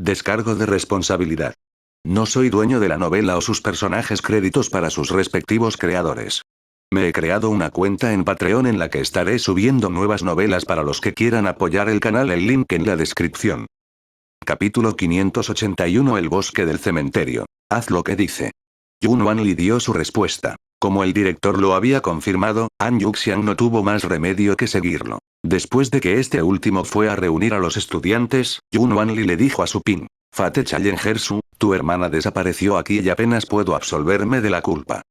Descargo de responsabilidad. No soy dueño de la novela o sus personajes, créditos para sus respectivos creadores. Me he creado una cuenta en Patreon en la que estaré subiendo nuevas novelas para los que quieran apoyar el canal, el link en la descripción. Capítulo 581. El bosque del cementerio. Haz lo que dice. Yun Wanli dio su respuesta. Como el director lo había confirmado, An Yuxiang no tuvo más remedio que seguirlo. Después de que este último fue a reunir a los estudiantes, Yun Wanli le dijo a Su Ping: Fate Challengersu, tu hermana desapareció aquí y apenas puedo absolverme de la culpa.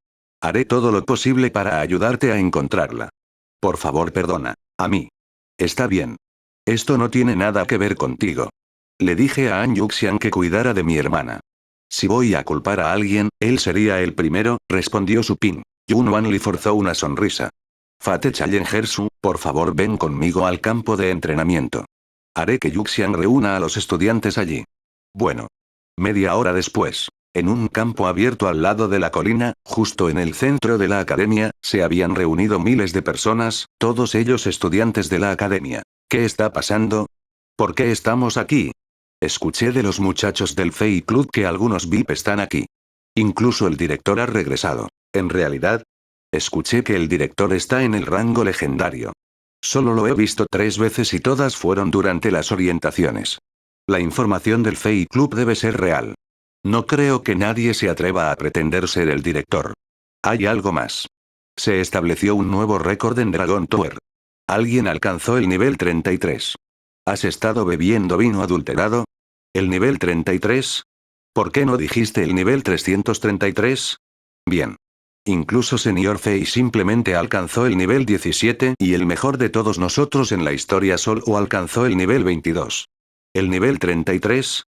Haré todo lo posible para ayudarte a encontrarla. Por favor, perdona a mí. Está bien. Esto no tiene nada que ver contigo. Le dije a An Yuxiang que cuidara de mi hermana. Si voy a culpar a alguien, él sería el primero, respondió Su Ping. Yun Wanli forzó una sonrisa. Fate Challengersu, por favor ven conmigo al campo de entrenamiento. Haré que Yuxiang reúna a los estudiantes allí. Bueno. Media hora después. En un campo abierto al lado de la colina, justo en el centro de la academia, se habían reunido miles de personas, todos ellos estudiantes de la academia. ¿Qué está pasando? ¿Por qué estamos aquí? Escuché de los muchachos del Fei Club que algunos VIP están aquí. Incluso el director ha regresado. ¿En realidad? Escuché que el director está en el rango legendario. Solo lo he visto 3 veces y todas fueron durante las orientaciones. La información del Fei Club debe ser real. No creo que nadie se atreva a pretender ser el director. Hay algo más. Se estableció un nuevo récord en Dragon Tower. Alguien alcanzó el nivel 33. ¿Has estado bebiendo vino adulterado? ¿El nivel 33? ¿Por qué no dijiste el nivel 333? Bien. Incluso Senior Fei simplemente alcanzó el nivel 17 y el mejor de todos nosotros en la historia solo alcanzó el nivel 22. ¿El nivel 33?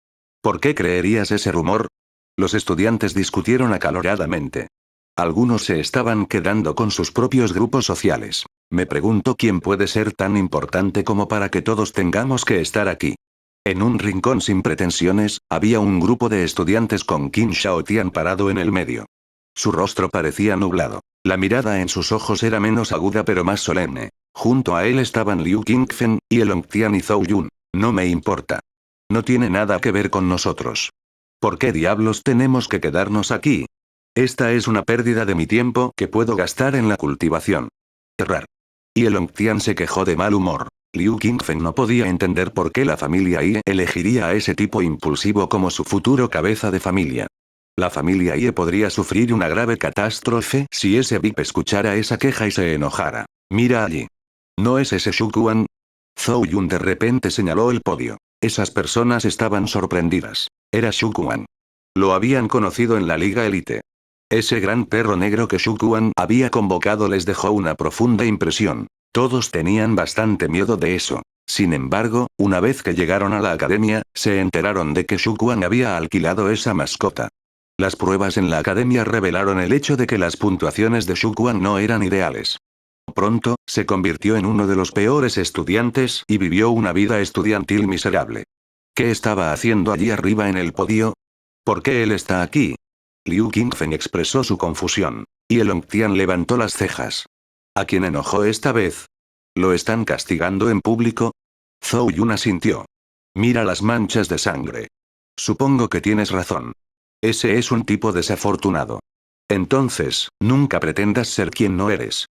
¿Por qué creerías ese rumor? Los estudiantes discutieron acaloradamente. Algunos se estaban quedando con sus propios grupos sociales. Me pregunto quién puede ser tan importante como para que todos tengamos que estar aquí. En un rincón sin pretensiones, había un grupo de estudiantes con Qin Shaotian parado en el medio. Su rostro parecía nublado. La mirada en sus ojos era menos aguda pero más solemne. Junto a él estaban Liu Qingfen, Yelongtian y Zhou Yun. No me importa. No tiene nada que ver con nosotros. ¿Por qué diablos tenemos que quedarnos aquí? Esta es una pérdida de mi tiempo que puedo gastar en la cultivación. Errar. Yelongtian se quejó de mal humor. Liu Qingfen no podía entender por qué la familia Ye elegiría a ese tipo impulsivo como su futuro cabeza de familia. La familia Ye podría sufrir una grave catástrofe si ese VIP escuchara esa queja y se enojara. Mira allí. ¿No es ese Shukuan? Zhou Yun de repente señaló el podio. Esas personas estaban sorprendidas. Era Shukuan. Lo habían conocido en la Liga Elite. Ese gran perro negro que Shukuan había convocado les dejó una profunda impresión. Todos tenían bastante miedo de eso. Sin embargo, una vez que llegaron a la academia, se enteraron de que Shukuan había alquilado esa mascota. Las pruebas en la academia revelaron el hecho de que las puntuaciones de Shukuan no eran ideales. Pronto, se convirtió en uno de los peores estudiantes y vivió una vida estudiantil miserable. ¿Qué estaba haciendo allí arriba en el podio? ¿Por qué él está aquí? Liu Qingfen expresó su confusión. Y Yelongtian levantó las cejas. ¿A quién enojó esta vez? ¿Lo están castigando en público? Zhou Yun asintió. Mira las manchas de sangre. Supongo que tienes razón. Ese es un tipo desafortunado. Entonces, nunca pretendas ser quien no eres.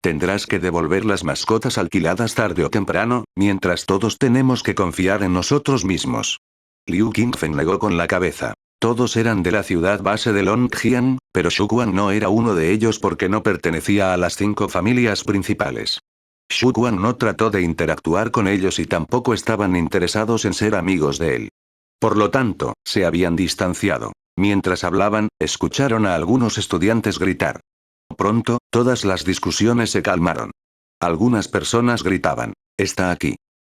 Tendrás que devolver las mascotas alquiladas tarde o temprano, mientras todos tenemos que confiar en nosotros mismos. Liu Qingfen negó con la cabeza. Todos eran de la ciudad base de Longjiang, pero Shukuan no era uno de ellos porque no pertenecía a las 5 familias principales. Shukuan no trató de interactuar con ellos y tampoco estaban interesados en ser amigos de él. Por lo tanto, se habían distanciado. Mientras hablaban, escucharon a algunos estudiantes gritar. Pronto, todas las discusiones se calmaron. Algunas personas gritaban: «Está aquí».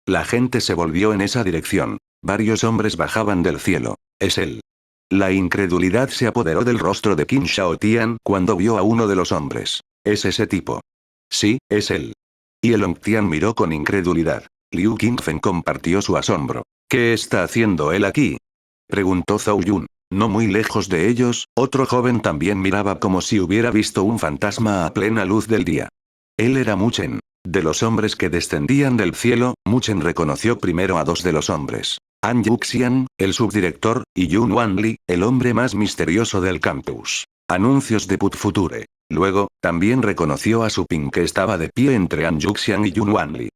La gente se volvió en esa dirección. Varios hombres bajaban del cielo. Es él. La incredulidad se apoderó del rostro de Qin Shaotian cuando vio a uno de los hombres. Es ese tipo. Sí, es él. Yelongtian miró con incredulidad. Liu Qingfen compartió su asombro. ¿Qué está haciendo él aquí? Preguntó Zhou Yun. No muy lejos de ellos, otro joven también miraba como si hubiera visto un fantasma a plena luz del día. Él era Muchen. De los hombres que descendían del cielo, Muchen reconoció primero a 2 de los hombres. An Yuxian, el subdirector, y Yun Wanli, el hombre más misterioso del campus. Anuncios de Put Future. Luego, también reconoció a Supin que estaba de pie entre An Yuxian y Yun Wanli.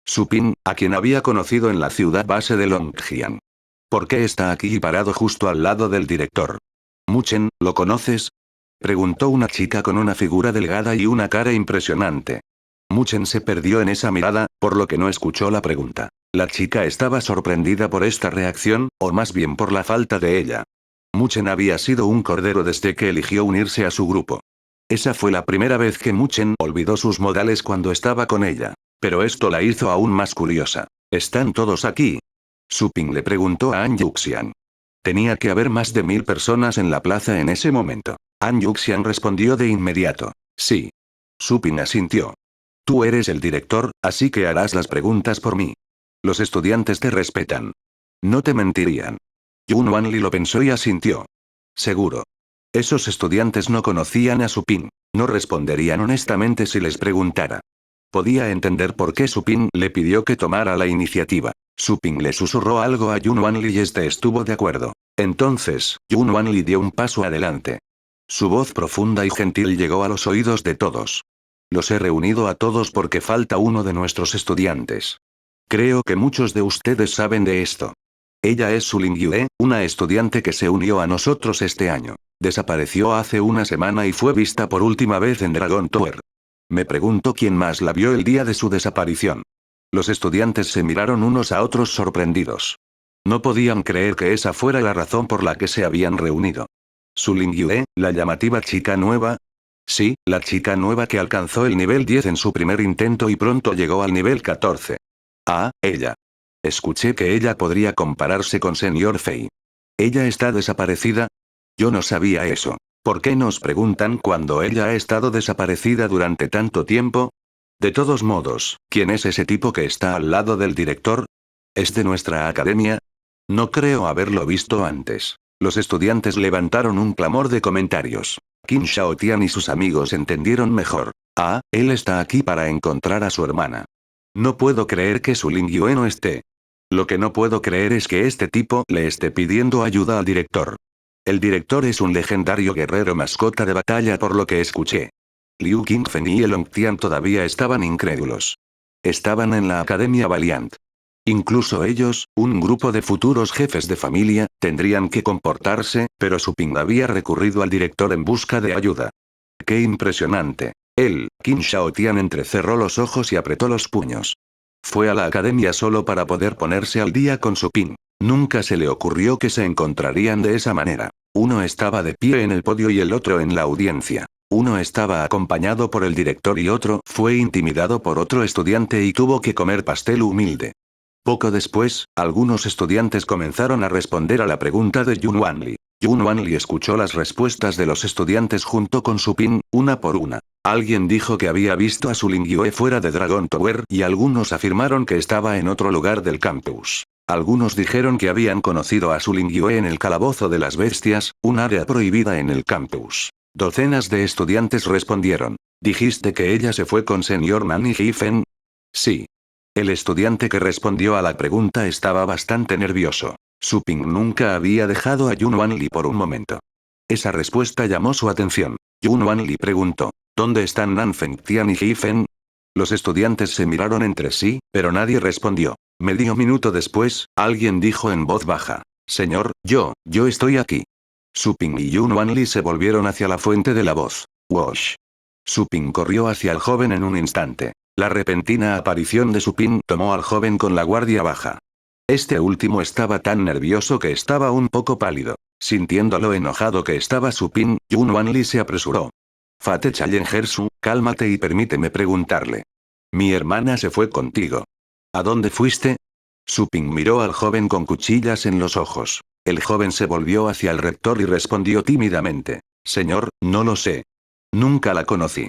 Supin, a quien había conocido en la ciudad base de Longjian. ¿Por qué está aquí parado justo al lado del director? Muchen, ¿lo conoces? Preguntó una chica con una figura delgada y una cara impresionante. Muchen se perdió en esa mirada, por lo que no escuchó la pregunta. La chica estaba sorprendida por esta reacción, o más bien por la falta de ella. Muchen había sido un cordero desde que eligió unirse a su grupo. Esa fue la primera vez que Muchen olvidó sus modales cuando estaba con ella. Pero esto la hizo aún más curiosa. ¿Están todos aquí? Supin le preguntó a An Yuxian. Tenía que haber más de 1000 personas en la plaza en ese momento. An Yuxian respondió de inmediato. Sí. Supin asintió. Tú eres el director, así que harás las preguntas por mí. Los estudiantes te respetan. No te mentirían. Yun Wanli lo pensó y asintió. Seguro. Esos estudiantes no conocían a Supin. No responderían honestamente si les preguntara. Podía entender por qué Supin le pidió que tomara la iniciativa. Supin le susurró algo a Yun Wanli y este estuvo de acuerdo. Entonces, Yun Wanli dio un paso adelante. Su voz profunda y gentil llegó a los oídos de todos. Los he reunido a todos porque falta uno de nuestros estudiantes. Creo que muchos de ustedes saben de esto. Ella es Su Lingyue, una estudiante que se unió a nosotros este año. Desapareció hace una semana y fue vista por última vez en Dragon Tower. Me pregunto quién más la vio el día de su desaparición. Los estudiantes se miraron unos a otros sorprendidos. No podían creer que esa fuera la razón por la que se habían reunido. Su Lingyue, la llamativa chica nueva. Sí, la chica nueva que alcanzó el nivel 10 en su primer intento y pronto llegó al nivel 14. Ah, ella. Escuché que ella podría compararse con Señor Fei. ¿Ella está desaparecida? Yo no sabía eso. ¿Por qué nos preguntan cuando ella ha estado desaparecida durante tanto tiempo? De todos modos, ¿quién es ese tipo que está al lado del director? ¿Es de nuestra academia? No creo haberlo visto antes. Los estudiantes levantaron un clamor de comentarios. Qin Shaotian y sus amigos entendieron mejor. Ah, él está aquí para encontrar a su hermana. No puedo creer que Su Lingyue no esté. Lo que no puedo creer es que este tipo le esté pidiendo ayuda al director. El director es un legendario guerrero mascota de batalla por lo que escuché. Liu Qingfen y Elongtian todavía estaban incrédulos. Estaban en la Academia Valiant. Incluso ellos, un grupo de futuros jefes de familia, tendrían que comportarse, pero Supin había recurrido al director en busca de ayuda. ¡Qué impresionante! Él, Qin Shaotian entrecerró los ojos y apretó los puños. Fue a la academia solo para poder ponerse al día con Supin. Nunca se le ocurrió que se encontrarían de esa manera. Uno estaba de pie en el podio y el otro en la audiencia. Uno estaba acompañado por el director y otro fue intimidado por otro estudiante y tuvo que comer pastel humilde. Poco después, algunos estudiantes comenzaron a responder a la pregunta de Yun Wanli. Yun Wanli escuchó las respuestas de los estudiantes junto con Supin, una por una. Alguien dijo que había visto a Su Lingyue fuera de Dragon Tower y algunos afirmaron que estaba en otro lugar del campus. Algunos dijeron que habían conocido a Su Lingyue en el calabozo de las bestias, un área prohibida en el campus. Docenas de estudiantes respondieron. ¿Dijiste que ella se fue con Señor Man y Hifen? Sí. El estudiante que respondió a la pregunta estaba bastante nervioso. Supin nunca había dejado a Yun Wanli por un momento. Esa respuesta llamó su atención. Yun Wanli preguntó, ¿dónde están Nan Fengtian y Hifen? Los estudiantes se miraron entre sí, pero nadie respondió. Medio minuto después, alguien dijo en voz baja, Señor, yo estoy aquí. Supin y Yun Wanli se volvieron hacia la fuente de la voz. Wosh. Supin corrió hacia el joven en un instante. La repentina aparición de Supin tomó al joven con la guardia baja. Este último estaba tan nervioso que estaba un poco pálido. Sintiendo lo enojado que estaba Supin, Yun Wanli se apresuró. Fate Challengersu, cálmate y permíteme preguntarle. Mi hermana se fue contigo. ¿A dónde fuiste? Supin miró al joven con cuchillas en los ojos. El joven se volvió hacia el rector y respondió tímidamente. Señor, no lo sé. Nunca la conocí.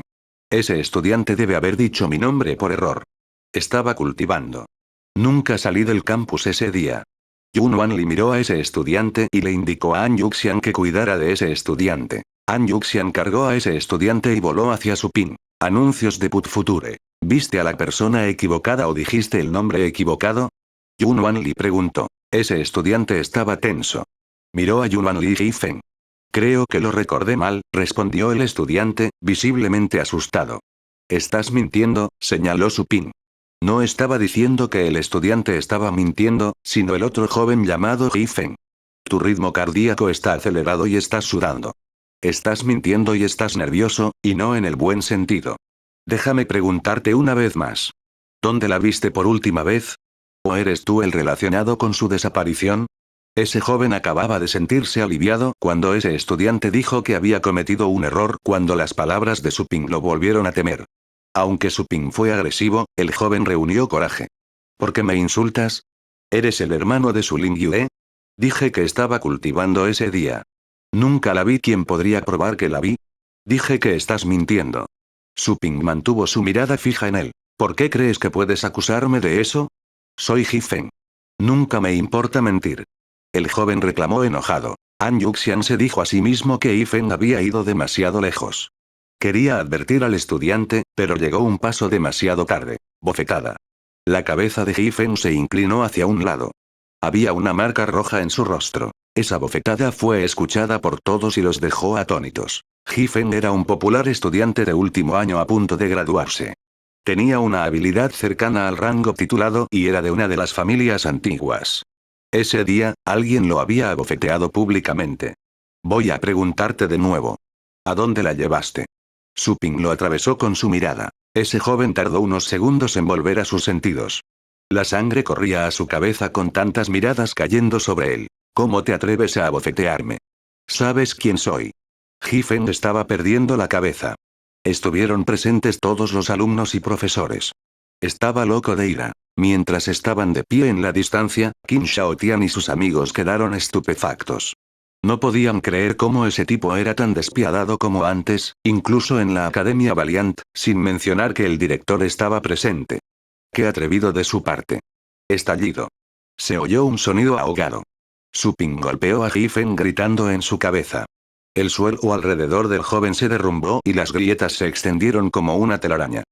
Ese estudiante debe haber dicho mi nombre por error. Estaba cultivando. Nunca salí del campus ese día. Yun Wanli miró a ese estudiante y le indicó a An Yuxian que cuidara de ese estudiante. An Yuxian cargó a ese estudiante y voló hacia Supin. Anuncios de Put Future. ¿Viste a la persona equivocada o dijiste el nombre equivocado? Yun Wanli preguntó. Ese estudiante estaba tenso. Miró a Yuan Li Yifeng. Creo que lo recordé mal, respondió el estudiante, visiblemente asustado. Estás mintiendo, señaló Su Ping. No estaba diciendo que el estudiante estaba mintiendo, sino el otro joven llamado Yifeng. Tu ritmo cardíaco está acelerado y estás sudando. Estás mintiendo y estás nervioso, y no en el buen sentido. Déjame preguntarte una vez más. ¿Dónde la viste por última vez? ¿O eres tú el relacionado con su desaparición? Ese joven acababa de sentirse aliviado cuando ese estudiante dijo que había cometido un error cuando las palabras de Su Ping lo volvieron a temer. Aunque Su Ping fue agresivo, el joven reunió coraje. ¿Por qué me insultas? ¿Eres el hermano de Su Ling Yue? Dije que estaba cultivando ese día. Nunca la vi. ¿Quién podría probar que la vi? Dije que estás mintiendo. Su Ping mantuvo su mirada fija en él. ¿Por qué crees que puedes acusarme de eso? Soy Yifeng. Nunca me importa mentir. El joven reclamó enojado. An Yuxian se dijo a sí mismo que Yifeng había ido demasiado lejos. Quería advertir al estudiante, pero llegó un paso demasiado tarde. Bofetada. La cabeza de Yifeng se inclinó hacia un lado. Había una marca roja en su rostro. Esa bofetada fue escuchada por todos y los dejó atónitos. Yifeng era un popular estudiante de último año a punto de graduarse. Tenía una habilidad cercana al rango titulado y era de una de las familias antiguas. Ese día, alguien lo había abofeteado públicamente. Voy a preguntarte de nuevo. ¿A dónde la llevaste? Su Ping lo atravesó con su mirada. Ese joven tardó unos segundos en volver a sus sentidos. La sangre corría a su cabeza con tantas miradas cayendo sobre él. ¿Cómo te atreves a abofetearme? ¿Sabes quién soy? Yifeng estaba perdiendo la cabeza. Estuvieron presentes todos los alumnos y profesores. Estaba loco de ira. Mientras estaban de pie en la distancia, Qin Shaotian y sus amigos quedaron estupefactos. No podían creer cómo ese tipo era tan despiadado como antes, incluso en la Academia Valiant, sin mencionar que el director estaba presente. Qué atrevido de su parte. Estallido. Se oyó un sonido ahogado. Su Ping golpeó a Yifeng gritando en su cabeza. El suelo alrededor del joven se derrumbó y las grietas se extendieron como una telaraña.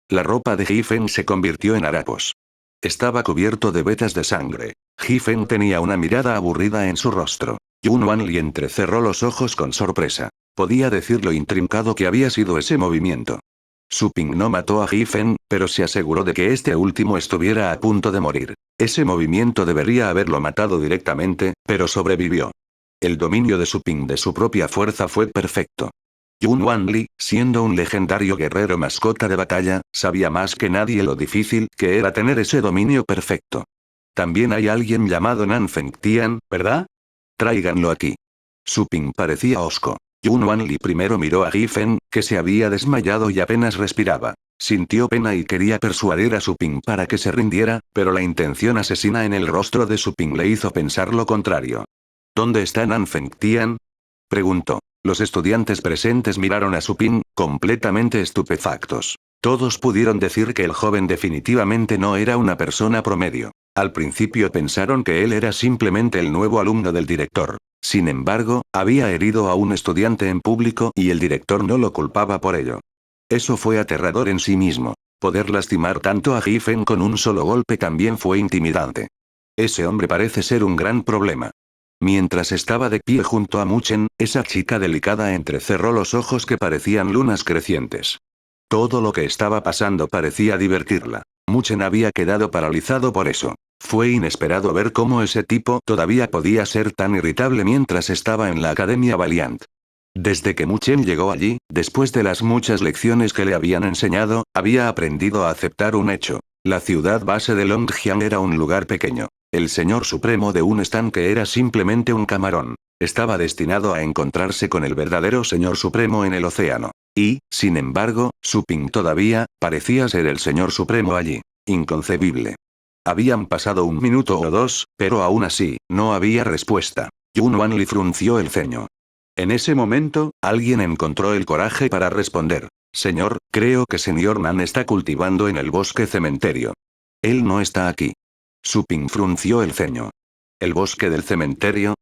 La ropa de Yifeng se convirtió en harapos. Estaba cubierto de vetas de sangre. Yifeng tenía una mirada aburrida en su rostro. Yun Wanli entrecerró los ojos con sorpresa. Podía decir lo intrincado que había sido ese movimiento. Su Ping no mató a Yifeng, pero se aseguró de que este último estuviera a punto de morir. Ese movimiento debería haberlo matado directamente, pero sobrevivió. El dominio de Su Ping de su propia fuerza fue perfecto. Yun Wanli, siendo un legendario guerrero mascota de batalla, sabía más que nadie lo difícil que era tener ese dominio perfecto. También hay alguien llamado Nan Fengtian, ¿verdad? Tráiganlo aquí. Su Ping parecía hosco. Yun Wanli primero miró a Yifeng, que se había desmayado y apenas respiraba. Sintió pena y quería persuadir a Su Ping para que se rindiera, pero la intención asesina en el rostro de Su Ping le hizo pensar lo contrario. ¿Dónde está Nan Fengtian? Preguntó. Los estudiantes presentes miraron a Su Ping, completamente estupefactos. Todos pudieron decir que el joven definitivamente no era una persona promedio. Al principio pensaron que él era simplemente el nuevo alumno del director. Sin embargo, había herido a un estudiante en público y el director no lo culpaba por ello. Eso fue aterrador en sí mismo. Poder lastimar tanto a Yifeng con un solo golpe también fue intimidante. Ese hombre parece ser un gran problema. Mientras estaba de pie junto a Muchen, esa chica delicada entrecerró los ojos que parecían lunas crecientes. Todo lo que estaba pasando parecía divertirla. Muchen había quedado paralizado por eso. Fue inesperado ver cómo ese tipo todavía podía ser tan irritable mientras estaba en la Academia Valiant. Desde que Muchen llegó allí, después de las muchas lecciones que le habían enseñado, había aprendido a aceptar un hecho. La ciudad base de Longjiang era un lugar pequeño. El señor supremo de un estanque era simplemente un camarón. Estaba destinado a encontrarse con el verdadero señor supremo en el océano. Y, sin embargo, Su Ping todavía parecía ser el señor supremo allí. Inconcebible. Habían pasado un minuto o dos, pero aún así, no había respuesta. Yun Wanli frunció el ceño. En ese momento, alguien encontró el coraje para responder. Señor, creo que señor Nan está cultivando en el bosque cementerio. Él no está aquí. Su Ping frunció el ceño. ¿El bosque del cementerio?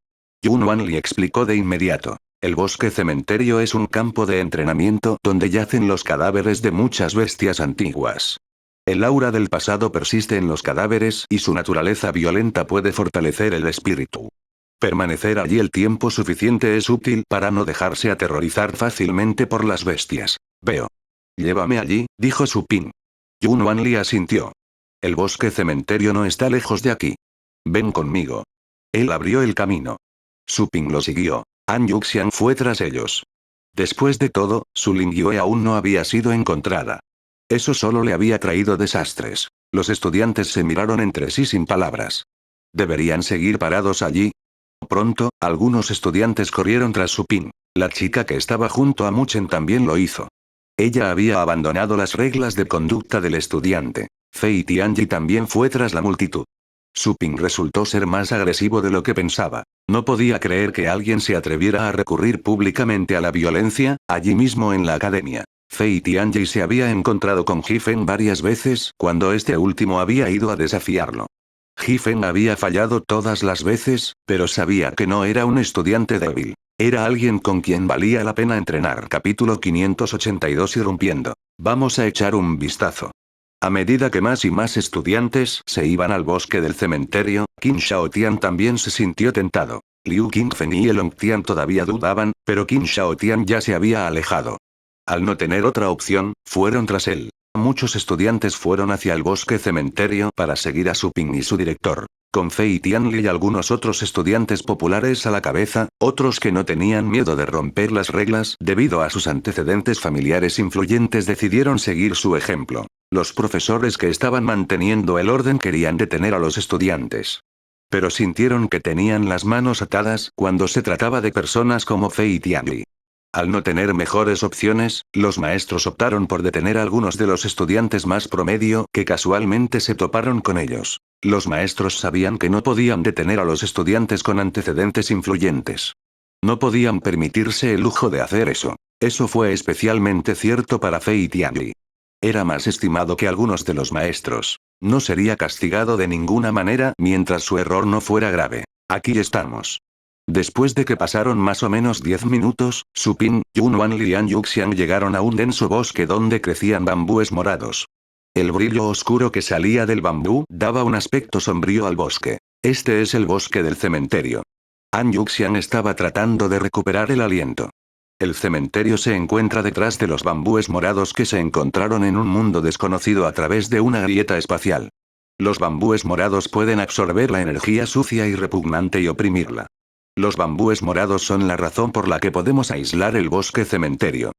Yun Wanli explicó de inmediato. El bosque cementerio es un campo de entrenamiento donde yacen los cadáveres de muchas bestias antiguas. El aura del pasado persiste en los cadáveres y su naturaleza violenta puede fortalecer el espíritu. Permanecer allí el tiempo suficiente es útil para no dejarse aterrorizar fácilmente por las bestias. Veo. Llévame allí, dijo Su Ping. Yun Wanli asintió. El bosque cementerio no está lejos de aquí. Ven conmigo. Él abrió el camino. Su Ping lo siguió. An Yuxian fue tras ellos. Después de todo, Su Lingyue aún no había sido encontrada. Eso solo le había traído desastres. Los estudiantes se miraron entre sí sin palabras. ¿Deberían seguir parados allí? Pronto, algunos estudiantes corrieron tras Su Ping. La chica que estaba junto a Muchen también lo hizo. Ella había abandonado las reglas de conducta del estudiante. Fei Tianji también fue tras la multitud. Su Ping resultó ser más agresivo de lo que pensaba. No podía creer que alguien se atreviera a recurrir públicamente a la violencia, allí mismo en la academia. Fei Tianji se había encontrado con Hifen varias veces cuando este último había ido a desafiarlo. Hifen había fallado todas las veces, pero sabía que no era un estudiante débil. Era alguien con quien valía la pena entrenar. Capítulo 582 Irrumpiendo. Vamos a echar un vistazo. A medida que más y más estudiantes se iban al bosque del cementerio, Qin Shaotian también se sintió tentado. Liu Qingfen y Elongtian todavía dudaban, pero Qin Shaotian ya se había alejado. Al no tener otra opción, fueron tras él. Muchos estudiantes fueron hacia el bosque cementerio para seguir a Su Ping y su director. Con Fei Tianli y algunos otros estudiantes populares a la cabeza, otros que no tenían miedo de romper las reglas debido a sus antecedentes familiares influyentes decidieron seguir su ejemplo. Los profesores que estaban manteniendo el orden querían detener a los estudiantes. Pero sintieron que tenían las manos atadas cuando se trataba de personas como Fei Tianli. Al no tener mejores opciones, los maestros optaron por detener a algunos de los estudiantes más promedio que casualmente se toparon con ellos. Los maestros sabían que no podían detener a los estudiantes con antecedentes influyentes. No podían permitirse el lujo de hacer eso. Eso fue especialmente cierto para Fei Tianli. Era más estimado que algunos de los maestros. No sería castigado de ninguna manera mientras su error no fuera grave. Aquí estamos. Después de que pasaron más o menos 10 minutos, Su Ping, Yun Wanli y An Yuxian llegaron a un denso bosque donde crecían bambúes morados. El brillo oscuro que salía del bambú daba un aspecto sombrío al bosque. Este es el bosque del cementerio. An Yuxian estaba tratando de recuperar el aliento. El cementerio se encuentra detrás de los bambúes morados que se encontraron en un mundo desconocido a través de una grieta espacial. Los bambúes morados pueden absorber la energía sucia y repugnante y oprimirla. Los bambúes morados son la razón por la que podemos aislar el bosque cementerio.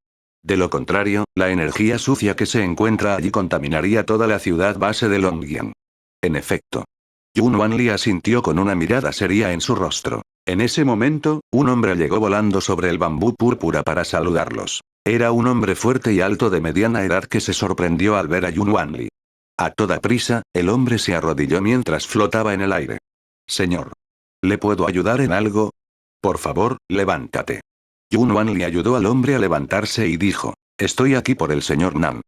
De lo contrario, la energía sucia que se encuentra allí contaminaría toda la ciudad base de Longyan. En efecto. Yun Wanli asintió con una mirada seria en su rostro. En ese momento, un hombre llegó volando sobre el bambú púrpura para saludarlos. Era un hombre fuerte y alto de mediana edad que se sorprendió al ver a Yun Wanli. A toda prisa, el hombre se arrodilló mientras flotaba en el aire. Señor. ¿Le puedo ayudar en algo? Por favor, levántate. Yun Wanli ayudó al hombre a levantarse y dijo. Estoy aquí por el señor Nan.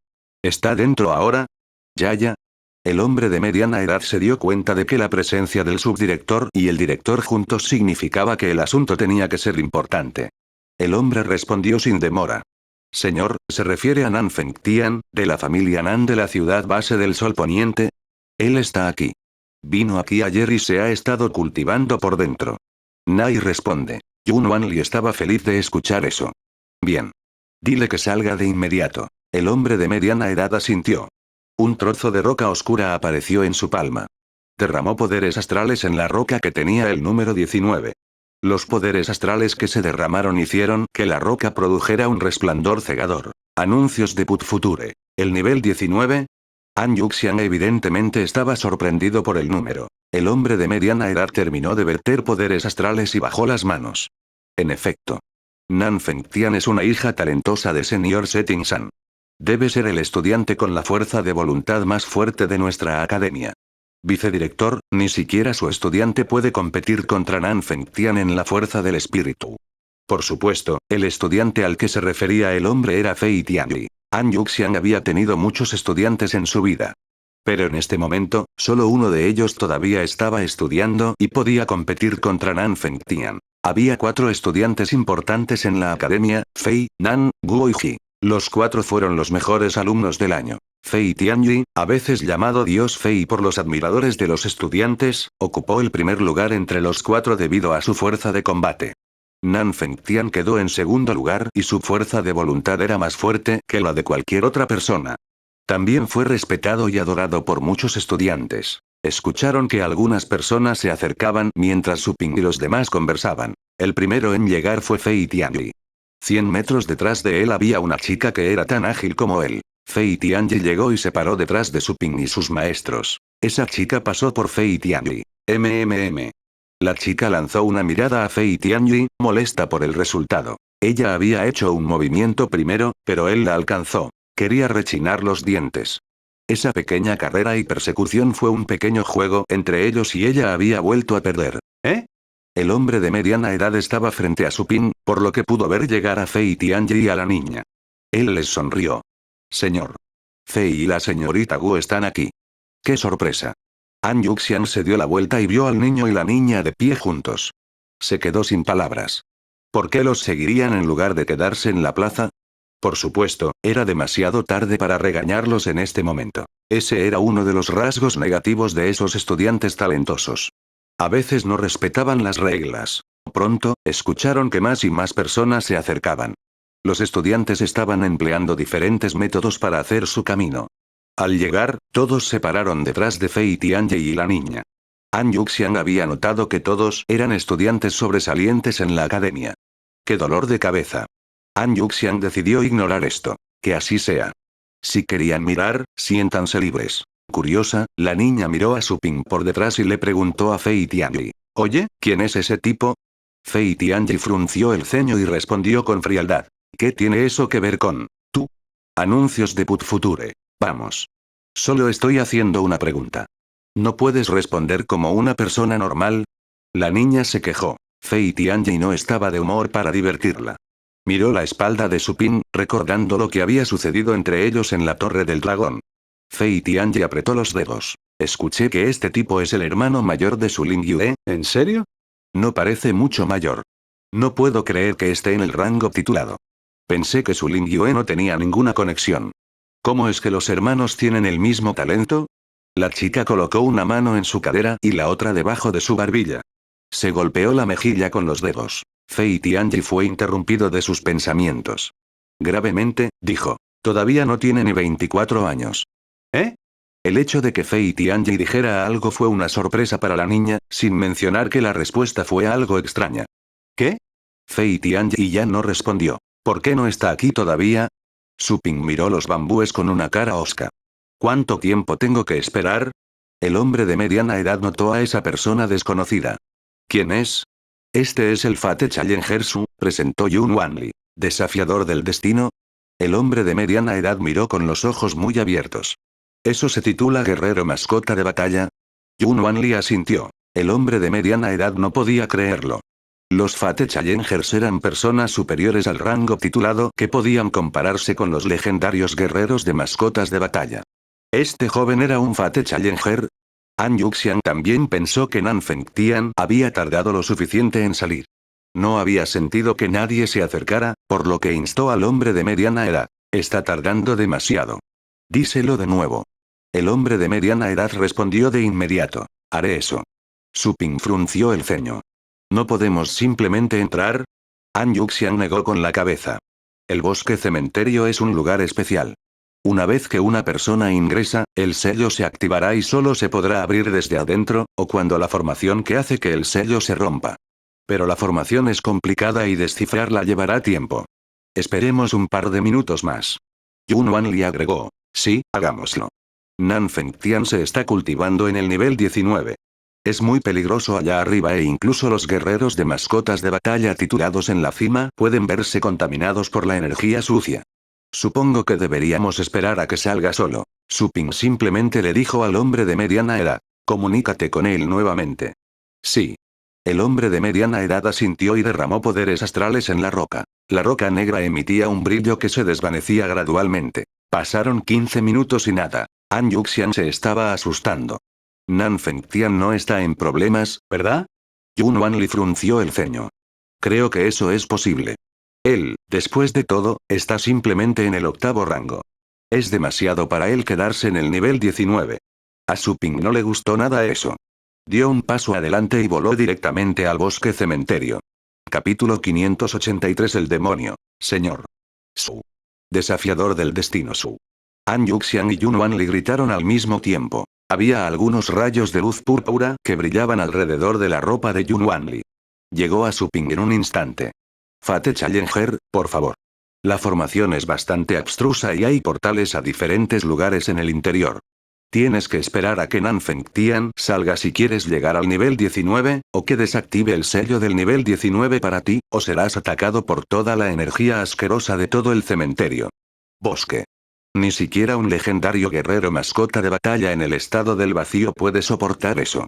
¿Está dentro ahora? Ya. El hombre de mediana edad se dio cuenta de que la presencia del subdirector y el director juntos significaba que el asunto tenía que ser importante. El hombre respondió sin demora. Señor, ¿se refiere a Nan Fengtian, de la familia Nan de la ciudad base del Sol Poniente? Él está aquí. Vino aquí ayer y se ha estado cultivando por dentro. Nai responde. Yun Wanli estaba feliz de escuchar eso. Bien. Dile que salga de inmediato. El hombre de mediana edad asintió. Un trozo de roca oscura apareció en su palma. Derramó poderes astrales en la roca que tenía el número 19. Los poderes astrales que se derramaron hicieron que la roca produjera un resplandor cegador. Anuncios de Put Future. El nivel 19. An Yuxian evidentemente estaba sorprendido por el número. El hombre de mediana edad terminó de verter poderes astrales y bajó las manos. En efecto. Nan Fengtian es una hija talentosa de Senior Setting Sun. Debe ser el estudiante con la fuerza de voluntad más fuerte de nuestra academia. Vicedirector, ni siquiera su estudiante puede competir contra Nan Fengtian en la fuerza del espíritu. Por supuesto, el estudiante al que se refería el hombre era Fei Tianli. An Yuxian había tenido muchos estudiantes en su vida. Pero en este momento, solo uno de ellos todavía estaba estudiando y podía competir contra Nan Fengtian. Había 4 estudiantes importantes en la academia, Fei, Nan, Guo y Ji. Los 4 fueron los mejores alumnos del año. Fei Tianyi, a veces llamado Dios Fei por los admiradores de los estudiantes, ocupó el primer lugar entre los 4 debido a su fuerza de combate. Nan Fengtian quedó en segundo lugar y su fuerza de voluntad era más fuerte que la de cualquier otra persona. También fue respetado y adorado por muchos estudiantes. Escucharon que algunas personas se acercaban mientras Su Ping y los demás conversaban. El primero en llegar fue Fei Tianyi. 100 metros detrás de él había una chica que era tan ágil como él. Fei Tianyi llegó y se paró detrás de Su Ping y sus maestros. Esa chica pasó por Fei Tianyi. La chica lanzó una mirada a Fei Tianyi, molesta por el resultado. Ella había hecho un movimiento primero, pero él la alcanzó. Quería rechinar los dientes. Esa pequeña carrera y persecución fue un pequeño juego entre ellos y ella había vuelto a perder. ¿Eh? El hombre de mediana edad estaba frente a Su Ping, por lo que pudo ver llegar a Fei Tianyi y a la niña. Él les sonrió. Señor. Fei y la señorita Gu están aquí. ¡Qué sorpresa! An Yuxian se dio la vuelta y vio al niño y la niña de pie juntos. Se quedó sin palabras. ¿Por qué los seguirían en lugar de quedarse en la plaza? Por supuesto, era demasiado tarde para regañarlos en este momento. Ese era uno de los rasgos negativos de esos estudiantes talentosos. A veces no respetaban las reglas. Pronto, escucharon que más y más personas se acercaban. Los estudiantes estaban empleando diferentes métodos para hacer su camino. Al llegar, todos se pararon detrás de Fei Tianyi y la niña. An Yuxian había notado que todos eran estudiantes sobresalientes en la academia. ¡Qué dolor de cabeza! An Yuxian decidió ignorar esto. Que así sea. Si querían mirar, siéntanse libres. Curiosa, la niña miró a Su Ping por detrás y le preguntó a Fei Tianyi. Oye, ¿quién es ese tipo? Fei Tianyi frunció el ceño y respondió con frialdad. ¿Qué tiene eso que ver con tú? Anuncios de Put Future. Vamos. Solo estoy haciendo una pregunta. ¿No puedes responder como una persona normal? La niña se quejó. Fei Tianyi no estaba de humor para divertirla. Miró la espalda de Su Ping, recordando lo que había sucedido entre ellos en la Torre del Dragón. Fei Tianyi apretó los dedos. Escuché que este tipo es el hermano mayor de Su Ling Yue, ¿en serio? No parece mucho mayor. No puedo creer que esté en el rango titulado. Pensé que Su Ling Yue no tenía ninguna conexión. ¿Cómo es que los hermanos tienen el mismo talento? La chica colocó una mano en su cadera y la otra debajo de su barbilla. Se golpeó la mejilla con los dedos. Fei Tianyi fue interrumpido de sus pensamientos. Gravemente, dijo. Todavía no tiene ni 24 años. ¿Eh? El hecho de que Fei Tianyi dijera algo fue una sorpresa para la niña, sin mencionar que la respuesta fue algo extraña. ¿Qué? Fei Tianyi ya no respondió. ¿Por qué no está aquí todavía? Su Ping miró los bambúes con una cara hosca. ¿Cuánto tiempo tengo que esperar? El hombre de mediana edad notó a esa persona desconocida. ¿Quién es? Este es el Fate Challenger Su, presentó Yun Wanli. ¿Desafiador del destino? El hombre de mediana edad miró con los ojos muy abiertos. ¿Eso se titula guerrero mascota de batalla? Yun Wanli asintió. El hombre de mediana edad no podía creerlo. Los Fate Challengers eran personas superiores al rango titulado que podían compararse con los legendarios guerreros de mascotas de batalla. ¿Este joven era un Fate Challenger? An Yuxian también pensó que Nan Fengtian había tardado lo suficiente en salir. No había sentido que nadie se acercara, por lo que instó al hombre de mediana edad. Está tardando demasiado. Díselo de nuevo. El hombre de mediana edad respondió de inmediato. Haré eso. Su Ping frunció el ceño. ¿No podemos simplemente entrar? An Yuxian negó con la cabeza. El bosque cementerio es un lugar especial. Una vez que una persona ingresa, el sello se activará y solo se podrá abrir desde adentro, o cuando la formación que hace que el sello se rompa. Pero la formación es complicada y descifrarla llevará tiempo. Esperemos un par de minutos más. Yun Wanli agregó. Sí, hagámoslo. Nan Fengtian se está cultivando en el nivel 19. Es muy peligroso allá arriba e incluso los guerreros de mascotas de batalla titulados en la cima pueden verse contaminados por la energía sucia. Supongo que deberíamos esperar a que salga solo. Su Ping simplemente le dijo al hombre de mediana edad. Comunícate con él nuevamente. Sí. El hombre de mediana edad asintió y derramó poderes astrales en la roca. La roca negra emitía un brillo que se desvanecía gradualmente. Pasaron 15 minutos y nada. An Yuxian se estaba asustando. Nan Fengtian no está en problemas, ¿verdad? Yun Wanli frunció el ceño. Creo que eso es posible. Él, después de todo, está simplemente en el 8º rango. Es demasiado para él quedarse en el nivel 19. A Su Ping no le gustó nada eso. Dio un paso adelante y voló directamente al bosque cementerio. Capítulo 583. El demonio. Señor Su. Desafiador del destino Su. An Yuxian y Yun Wanli gritaron al mismo tiempo. Había algunos rayos de luz púrpura que brillaban alrededor de la ropa de Yun Wanli. Llegó a Su Ping en un instante. Fate Challenger, por favor. La formación es bastante abstrusa y hay portales a diferentes lugares en el interior. Tienes que esperar a que Nanfeng Tian salga si quieres llegar al nivel 19, o que desactive el sello del nivel 19 para ti, o serás atacado por toda la energía asquerosa de todo el cementerio. Bosque. Ni siquiera un legendario guerrero mascota de batalla en el estado del vacío puede soportar eso.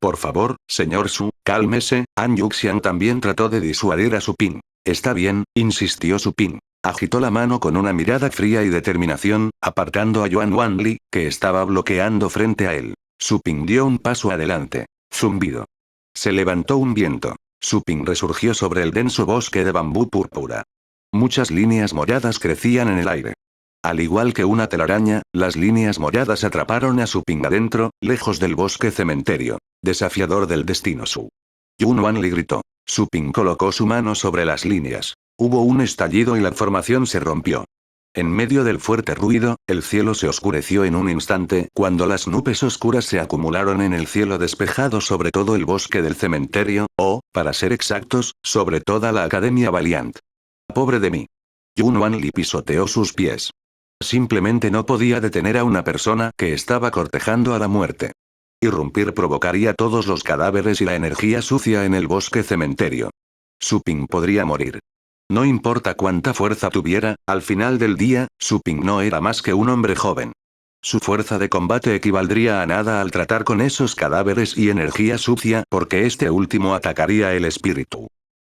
Por favor, señor Su, cálmese. An Yuxian también trató de disuadir a Su Ping. Está bien, insistió Su Ping. Agitó la mano con una mirada fría y determinación, apartando a Yuan Wanli, que estaba bloqueando frente a él. Su Ping dio un paso adelante. Zumbido. Se levantó un viento. Su Ping resurgió sobre el denso bosque de bambú púrpura. Muchas líneas moradas crecían en el aire. Al igual que una telaraña, las líneas moradas atraparon a Su Ping adentro, lejos del bosque cementerio. Desafiador del destino Su. Yun Wanli gritó. Su Ping colocó su mano sobre las líneas. Hubo un estallido y la formación se rompió. En medio del fuerte ruido, el cielo se oscureció en un instante cuando las nubes oscuras se acumularon en el cielo despejado sobre todo el bosque del cementerio, o, para ser exactos, sobre toda la Academia Valiant. Pobre de mí. Yun Wanli pisoteó sus pies. Simplemente no podía detener a una persona que estaba cortejando a la muerte. Irrumpir provocaría todos los cadáveres y la energía sucia en el bosque cementerio. Su Ping podría morir. No importa cuánta fuerza tuviera, al final del día, Su Ping no era más que un hombre joven. Su fuerza de combate equivaldría a nada al tratar con esos cadáveres y energía sucia porque este último atacaría el espíritu.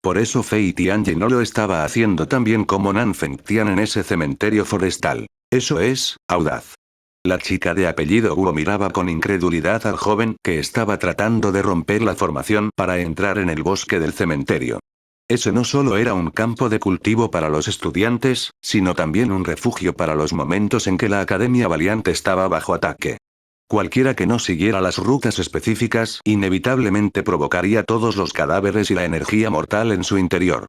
Por eso Fei Tianyi no lo estaba haciendo tan bien como Nanfeng Tian en ese cementerio forestal. Eso es, audaz. La chica de apellido Guo miraba con incredulidad al joven que estaba tratando de romper la formación para entrar en el bosque del cementerio. Ese no solo era un campo de cultivo para los estudiantes, sino también un refugio para los momentos en que la Academia Valiant estaba bajo ataque. Cualquiera que no siguiera las rutas específicas inevitablemente provocaría todos los cadáveres y la energía mortal en su interior.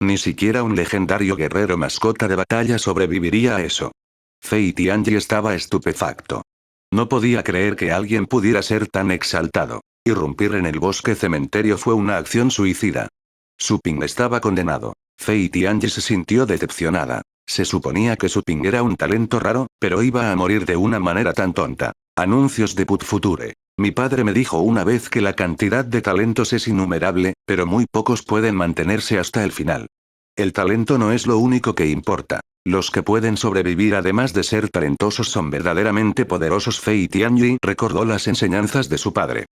Ni siquiera un legendario guerrero mascota de batalla sobreviviría a eso. Fei Tianyi estaba estupefacto. No podía creer que alguien pudiera ser tan exaltado. Irrumpir en el bosque cementerio fue una acción suicida. Su Ping estaba condenado. Fei Tianyi se sintió decepcionada. Se suponía que Su Ping era un talento raro, pero iba a morir de una manera tan tonta. Anuncios de Put Future. Mi padre me dijo una vez que la cantidad de talentos es innumerable, pero muy pocos pueden mantenerse hasta el final. El talento no es lo único que importa. Los que pueden sobrevivir además de ser talentosos son verdaderamente poderosos. Fei Tianyi recordó las enseñanzas de su padre.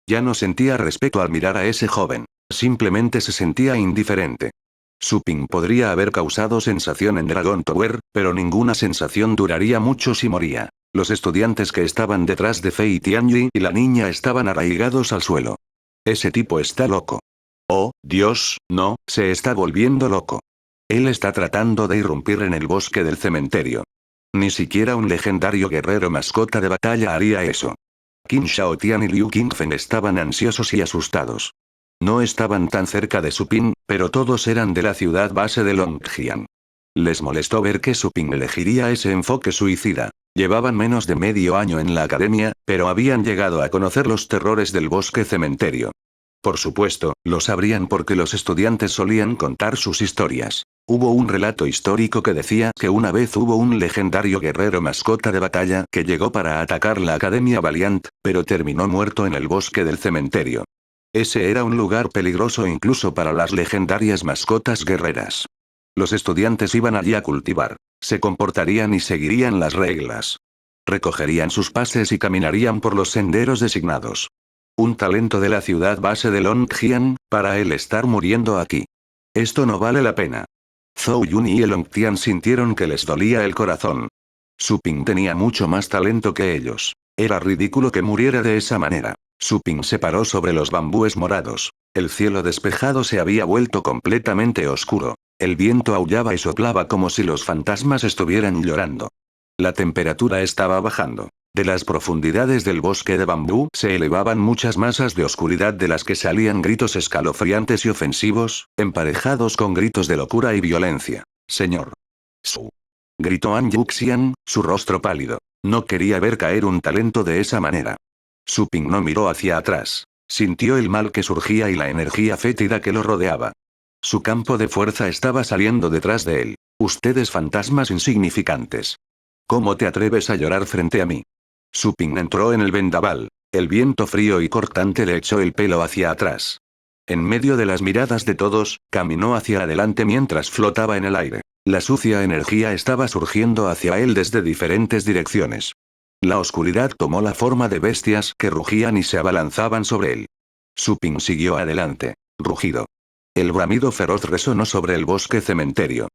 Ya no sentía respeto al mirar a ese joven. Simplemente se sentía indiferente. Su Ping podría haber causado sensación en Dragon Tower, pero ninguna sensación duraría mucho si moría. Los estudiantes que estaban detrás de Fei Tianyi y la niña estaban arraigados al suelo. Ese tipo está loco. Oh, Dios, no, se está volviendo loco. Él está tratando de irrumpir en el bosque del cementerio. Ni siquiera un legendario guerrero mascota de batalla haría eso. Qin Shaotian y Liu Qingfen estaban ansiosos y asustados. No estaban tan cerca de Su Ping, pero todos eran de la ciudad base de Longjiang. Les molestó ver que Su Ping elegiría ese enfoque suicida. Llevaban menos de medio año en la academia, pero habían llegado a conocer los terrores del bosque cementerio. Por supuesto, lo sabrían porque los estudiantes solían contar sus historias. Hubo un relato histórico que decía que una vez hubo un legendario guerrero mascota de batalla que llegó para atacar la Academia Valiant, pero terminó muerto en el bosque del cementerio. Ese era un lugar peligroso incluso para las legendarias mascotas guerreras. Los estudiantes iban allí a cultivar. Se comportarían y seguirían las reglas. Recogerían sus pases y caminarían por los senderos designados. Un talento de la ciudad base de Longjiang, para él estar muriendo aquí. Esto no vale la pena. Zhou Yun y Elongtian sintieron que les dolía el corazón. Su Ping tenía mucho más talento que ellos. Era ridículo que muriera de esa manera. Su Ping se paró sobre los bambúes morados. El cielo despejado se había vuelto completamente oscuro. El viento aullaba y soplaba como si los fantasmas estuvieran llorando. La temperatura estaba bajando. De las profundidades del bosque de bambú se elevaban muchas masas de oscuridad de las que salían gritos escalofriantes y ofensivos, emparejados con gritos de locura y violencia. Señor. Su. Gritó An Yuxian, su rostro pálido. No quería ver caer un talento de esa manera. Su Ping no miró hacia atrás. Sintió el mal que surgía y la energía fétida que lo rodeaba. Su campo de fuerza estaba saliendo detrás de él. Ustedes fantasmas insignificantes. ¿Cómo te atreves a llorar frente a mí? Su Ping entró en el vendaval. El viento frío y cortante le echó el pelo hacia atrás. En medio de las miradas de todos, caminó hacia adelante mientras flotaba en el aire. La sucia energía estaba surgiendo hacia él desde diferentes direcciones. La oscuridad tomó la forma de bestias que rugían y se abalanzaban sobre él. Su Ping siguió adelante. Rugido. El bramido feroz resonó sobre el bosque cementerio.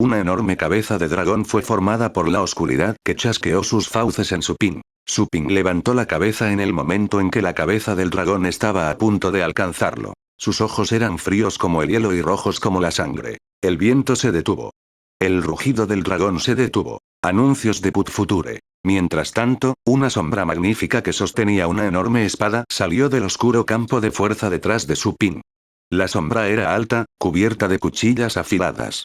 Una enorme cabeza de dragón fue formada por la oscuridad que chasqueó sus fauces en Su Ping. Su Ping levantó la cabeza en el momento en que la cabeza del dragón estaba a punto de alcanzarlo. Sus ojos eran fríos como el hielo y rojos como la sangre. El viento se detuvo. El rugido del dragón se detuvo. Anuncios de Put Future. Mientras tanto, una sombra magnífica que sostenía una enorme espada salió del oscuro campo de fuerza detrás de Su Ping. La sombra era alta, cubierta de cuchillas afiladas.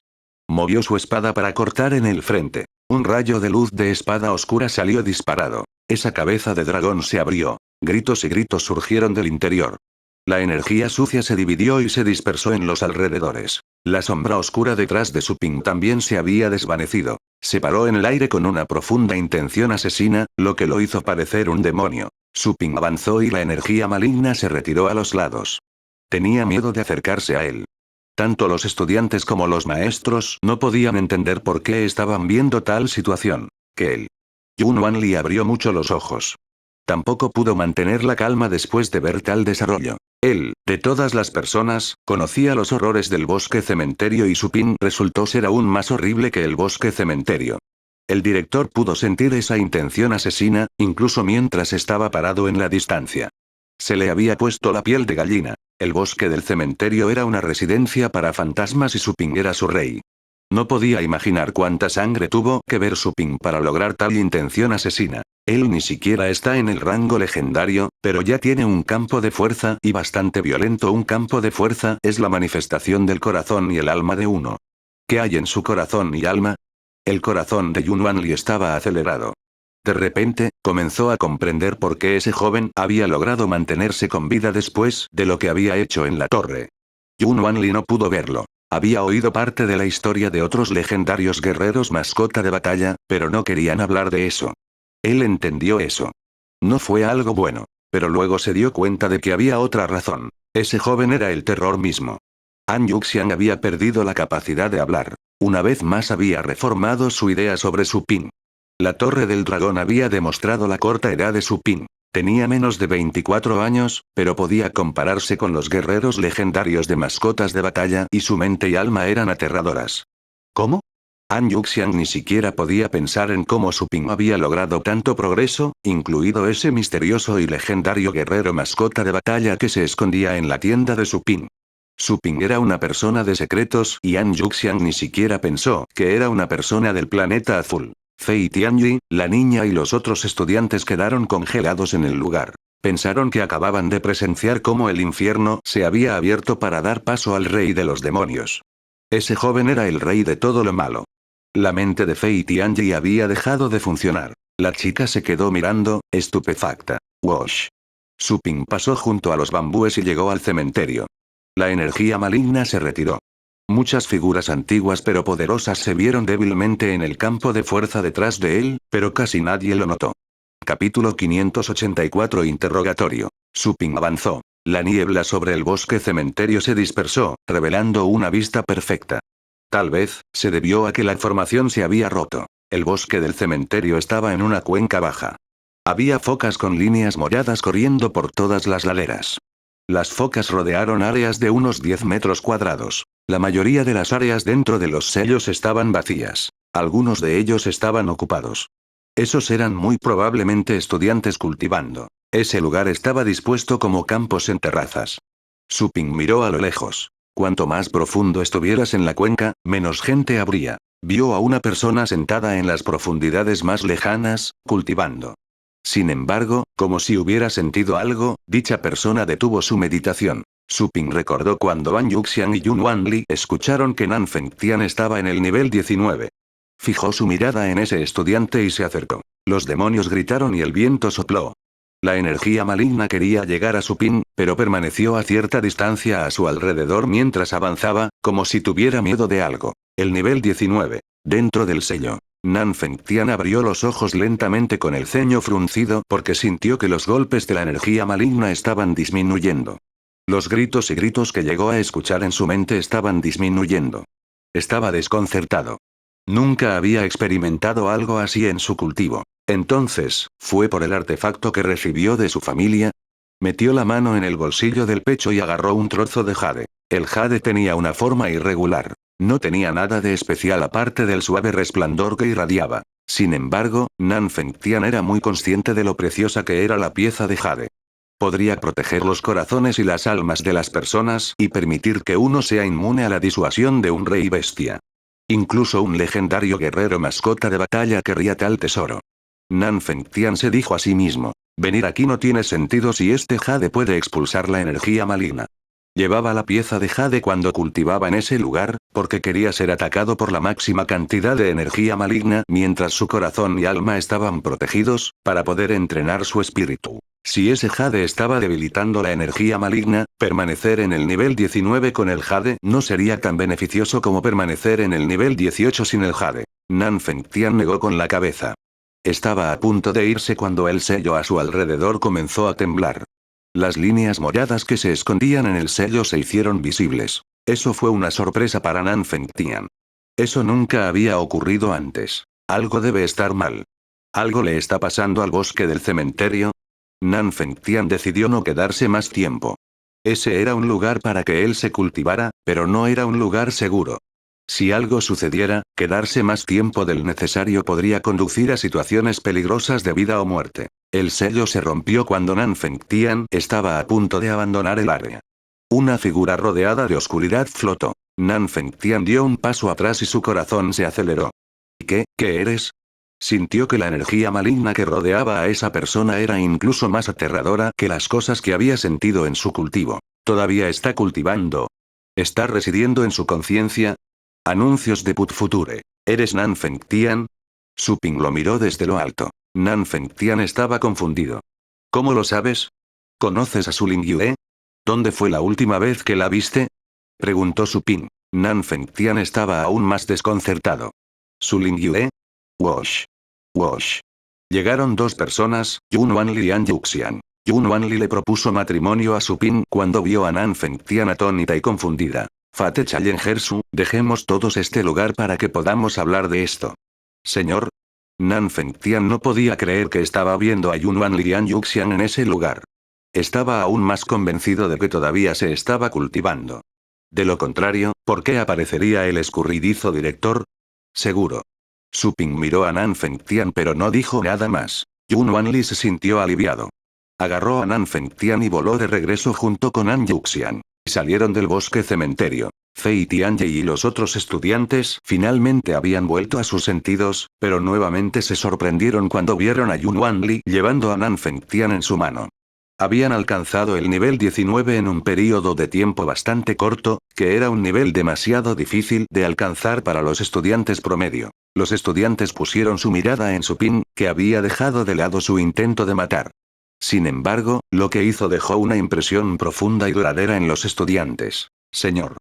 Movió su espada para cortar en el frente. Un rayo de luz de espada oscura salió disparado. Esa cabeza de dragón se abrió. Gritos y gritos surgieron del interior. La energía sucia se dividió y se dispersó en los alrededores. La sombra oscura detrás de Su Ping también se había desvanecido. Se paró en el aire con una profunda intención asesina, lo que lo hizo parecer un demonio. Su Ping avanzó y la energía maligna se retiró a los lados. Tenía miedo de acercarse a él. Tanto los estudiantes como los maestros no podían entender por qué estaban viendo tal situación. Que él. Yun Wanli abrió mucho los ojos. Tampoco pudo mantener la calma después de ver tal desarrollo. Él, de todas las personas, conocía los horrores del bosque cementerio y Su Ping resultó ser aún más horrible que el bosque cementerio. El director pudo sentir esa intención asesina, incluso mientras estaba parado en la distancia. Se le había puesto la piel de gallina. El bosque del cementerio era una residencia para fantasmas y Su Ping era su rey. No podía imaginar cuánta sangre tuvo que ver Su Ping para lograr tal intención asesina. Él ni siquiera está en el rango legendario, pero ya tiene un campo de fuerza y bastante violento. Un campo de fuerza es la manifestación del corazón y el alma de uno. ¿Qué hay en su corazón y alma? El corazón de Yun Wanli estaba acelerado. De repente, comenzó a comprender por qué ese joven había logrado mantenerse con vida después de lo que había hecho en la torre. Yun Wanli no pudo verlo. Había oído parte de la historia de otros legendarios guerreros mascota de batalla, pero no querían hablar de eso. Él entendió eso. No fue algo bueno. Pero luego se dio cuenta de que había otra razón. Ese joven era el terror mismo. An Yuxian había perdido la capacidad de hablar. Una vez más había reformado su idea sobre Su Ping. La Torre del Dragón había demostrado la corta edad de Su Ping. Tenía menos de 24 años, pero podía compararse con los guerreros legendarios de mascotas de batalla y su mente y alma eran aterradoras. ¿Cómo? An Yuxian ni siquiera podía pensar en cómo Su Ping había logrado tanto progreso, incluido ese misterioso y legendario guerrero mascota de batalla que se escondía en la tienda de Su Ping. Su Ping era una persona de secretos y An Yuxian ni siquiera pensó que era una persona del planeta azul. Fei Tianyi, la niña y los otros estudiantes quedaron congelados en el lugar. Pensaron que acababan de presenciar cómo el infierno se había abierto para dar paso al rey de los demonios. Ese joven era el rey de todo lo malo. La mente de Fei Tianyi había dejado de funcionar. La chica se quedó mirando, estupefacta. Wosh. Su Ping pasó junto a los bambúes y llegó al cementerio. La energía maligna se retiró. Muchas figuras antiguas pero poderosas se vieron débilmente en el campo de fuerza detrás de él, pero casi nadie lo notó. Capítulo 584 Interrogatorio. Su Ping avanzó. La niebla sobre el bosque cementerio se dispersó, revelando una vista perfecta. Tal vez, se debió a que la formación se había roto. El bosque del cementerio estaba en una cuenca baja. Había focas con líneas moradas corriendo por todas las laderas. Las focas rodearon áreas de unos 10 metros cuadrados. La mayoría de las áreas dentro de los sellos estaban vacías. Algunos de ellos estaban ocupados. Esos eran muy probablemente estudiantes cultivando. Ese lugar estaba dispuesto como campos en terrazas. Su Ping miró a lo lejos. Cuanto más profundo estuvieras en la cuenca, menos gente habría. Vio a una persona sentada en las profundidades más lejanas, cultivando. Sin embargo, como si hubiera sentido algo, dicha persona detuvo su meditación. Su Ping recordó cuando An Yuxian y Yun Wanli escucharon que Nan Fengtian estaba en el nivel 19. Fijó su mirada en ese estudiante y se acercó. Los demonios gritaron y el viento sopló. La energía maligna quería llegar a su Ping, pero permaneció a cierta distancia a su alrededor mientras avanzaba, como si tuviera miedo de algo. El nivel 19. Dentro del sello. Nan Fengtian abrió los ojos lentamente con el ceño fruncido porque sintió que los golpes de la energía maligna estaban disminuyendo. Los gritos y gritos que llegó a escuchar en su mente estaban disminuyendo. Estaba desconcertado. Nunca había experimentado algo así en su cultivo. Entonces, ¿fue por el artefacto que recibió de su familia? Metió la mano en el bolsillo del pecho y agarró un trozo de jade. El jade tenía una forma irregular. No tenía nada de especial aparte del suave resplandor que irradiaba. Sin embargo, Nan Fengtian era muy consciente de lo preciosa que era la pieza de jade. Podría proteger los corazones y las almas de las personas y permitir que uno sea inmune a la disuasión de un rey bestia. Incluso un legendario guerrero mascota de batalla querría tal tesoro. Nan Fengtian se dijo a sí mismo. Venir aquí no tiene sentido si este jade puede expulsar la energía maligna. Llevaba la pieza de jade cuando cultivaba en ese lugar, porque quería ser atacado por la máxima cantidad de energía maligna mientras su corazón y alma estaban protegidos, para poder entrenar su espíritu. Si ese jade estaba debilitando la energía maligna, permanecer en el nivel 19 con el jade no sería tan beneficioso como permanecer en el nivel 18 sin el jade. Nan Fengtian negó con la cabeza. Estaba a punto de irse cuando el sello a su alrededor comenzó a temblar. Las líneas moradas que se escondían en el sello se hicieron visibles. Eso fue una sorpresa para Nan Fengtian. Eso nunca había ocurrido antes. Algo debe estar mal. ¿Algo le está pasando al bosque del cementerio? Nan Fengtian decidió no quedarse más tiempo. Ese era un lugar para que él se cultivara, pero no era un lugar seguro. Si algo sucediera, quedarse más tiempo del necesario podría conducir a situaciones peligrosas de vida o muerte. El sello se rompió cuando Nan Fengtian estaba a punto de abandonar el área. Una figura rodeada de oscuridad flotó. Nan Fengtian dio un paso atrás y su corazón se aceleró. ¿Qué eres? Sintió que la energía maligna que rodeaba a esa persona era incluso más aterradora que las cosas que había sentido en su cultivo. ¿Todavía está cultivando? ¿Está residiendo en su conciencia? Anuncios de Put Future. ¿Eres Nan Fengtian? Su Ping lo miró desde lo alto. Nan Fengtian estaba confundido. ¿Cómo lo sabes? ¿Conoces a Su Lingyue? ¿Dónde fue la última vez que la viste? Preguntó Su Ping. Nan Fengtian estaba aún más desconcertado. ¿Su Lingyue? Wosh. Wosh. Llegaron dos personas, Yun Wanli y An Yuxian. Yun Wanli le propuso matrimonio a Su Ping cuando vio a Nan Fengtian atónita y confundida. Fate Challengersu, dejemos todos este lugar para que podamos hablar de esto. Señor. Nan Fengtian no podía creer que estaba viendo a Yun Wanli y An Yuxian en ese lugar. Estaba aún más convencido de que todavía se estaba cultivando. De lo contrario, ¿por qué aparecería el escurridizo director? Seguro. Su Ping miró a Nan Fengtian pero no dijo nada más. Yun Wanli se sintió aliviado. Agarró a Nan Fengtian y voló de regreso junto con An Yuxian. Salieron del bosque cementerio. Fei Tianyi y los otros estudiantes finalmente habían vuelto a sus sentidos, pero nuevamente se sorprendieron cuando vieron a Yun Wanli llevando a Nan Fengtian en su mano. Habían alcanzado el nivel 19 en un período de tiempo bastante corto, que era un nivel demasiado difícil de alcanzar para los estudiantes promedio. Los estudiantes pusieron su mirada en Su Ping, que había dejado de lado su intento de matar. Sin embargo, lo que hizo dejó una impresión profunda y duradera en los estudiantes. Señor.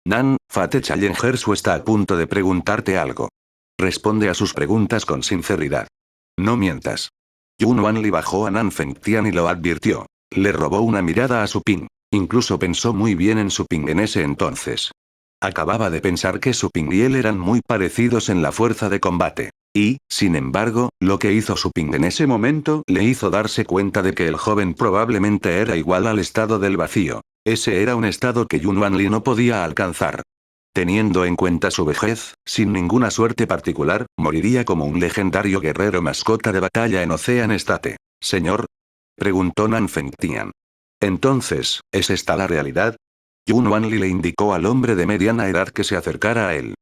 Nan, Fate Challengersu está a punto de preguntarte algo. Responde a sus preguntas con sinceridad. No mientas. Yun Wanli bajó a Nan Fengtian y lo advirtió. Le robó una mirada a Su Ping. Incluso pensó muy bien en Su Ping en ese entonces. Acababa de pensar que Su Ping y él eran muy parecidos en la fuerza de combate. Y, sin embargo, lo que hizo Su Ping en ese momento le hizo darse cuenta de que el joven probablemente era igual al estado del vacío. Ese era un estado que Yun Wanli no podía alcanzar. Teniendo en cuenta su vejez, sin ninguna suerte particular, moriría como un legendario guerrero mascota de batalla en Ocean State. Señor. Preguntó Nan Fengtian. Entonces, ¿es esta la realidad? Yun Wanli le indicó al hombre de mediana edad que se acercara a él.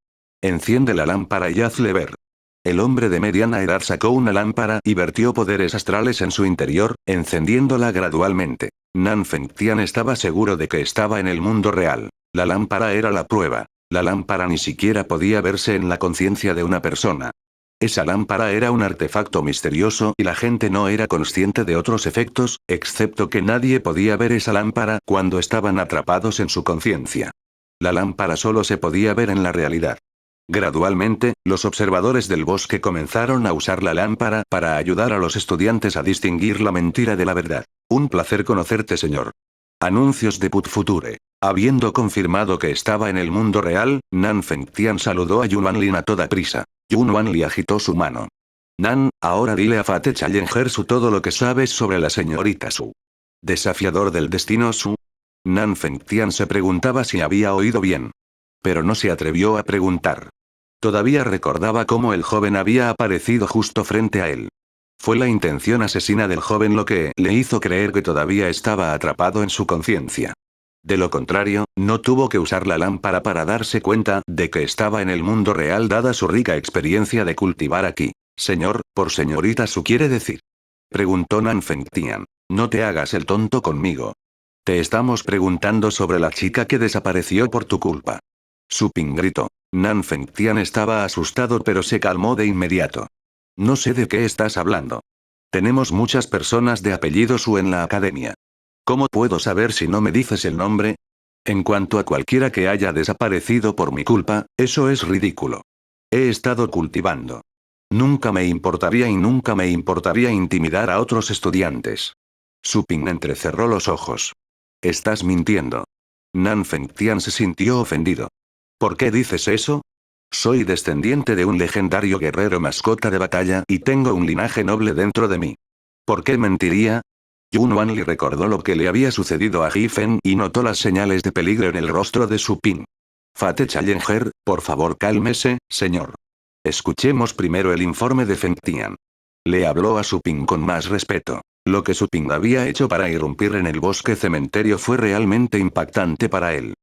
Enciende la lámpara y hazle ver. El hombre de mediana edad sacó una lámpara y vertió poderes astrales en su interior, encendiéndola gradualmente. Nan Fengtian estaba seguro de que estaba en el mundo real. La lámpara era la prueba. La lámpara ni siquiera podía verse en la conciencia de una persona. Esa lámpara era un artefacto misterioso y la gente no era consciente de otros efectos, excepto que nadie podía ver esa lámpara cuando estaban atrapados en su conciencia. La lámpara solo se podía ver en la realidad. Gradualmente, los observadores del bosque comenzaron a usar la lámpara para ayudar a los estudiantes a distinguir la mentira de la verdad. Un placer conocerte, señor. Anuncios de Put Future. Habiendo confirmado que estaba en el mundo real, Nan Fengtian saludó a Yun Wanlin a toda prisa. Yun Wanli agitó su mano. Nan, ahora dile a Fate Challenger Su todo lo que sabes sobre la señorita Su. Desafiador del destino Su. Nan Fengtian se preguntaba si había oído bien. Pero no se atrevió a preguntar. Todavía recordaba cómo el joven había aparecido justo frente a él. Fue la intención asesina del joven lo que le hizo creer que todavía estaba atrapado en su conciencia. De lo contrario, no tuvo que usar la lámpara para darse cuenta de que estaba en el mundo real dada su rica experiencia de cultivar aquí. Señor, por señorita Su quiere decir. Preguntó Nan Fengtian. No te hagas el tonto conmigo. Te estamos preguntando sobre la chica que desapareció por tu culpa. Su Ping gritó. Nan Fengtian estaba asustado pero se calmó de inmediato. No sé de qué estás hablando. Tenemos muchas personas de apellido Su en la academia. ¿Cómo puedo saber si no me dices el nombre? En cuanto a cualquiera que haya desaparecido por mi culpa, eso es ridículo. He estado cultivando. Nunca me importaría intimidar a otros estudiantes. Su Ping entrecerró los ojos. Estás mintiendo. Nan Fengtian se sintió ofendido. ¿Por qué dices eso? Soy descendiente de un legendario guerrero mascota de batalla y tengo un linaje noble dentro de mí. ¿Por qué mentiría? Yun Wanli recordó lo que le había sucedido a Ji Fen y notó las señales de peligro en el rostro de Su Ping. Fate Challenger, por favor cálmese, señor. Escuchemos primero el informe de Fengtian. Le habló a Su Ping con más respeto. Lo que Su Ping había hecho para irrumpir en el bosque cementerio fue realmente impactante para él.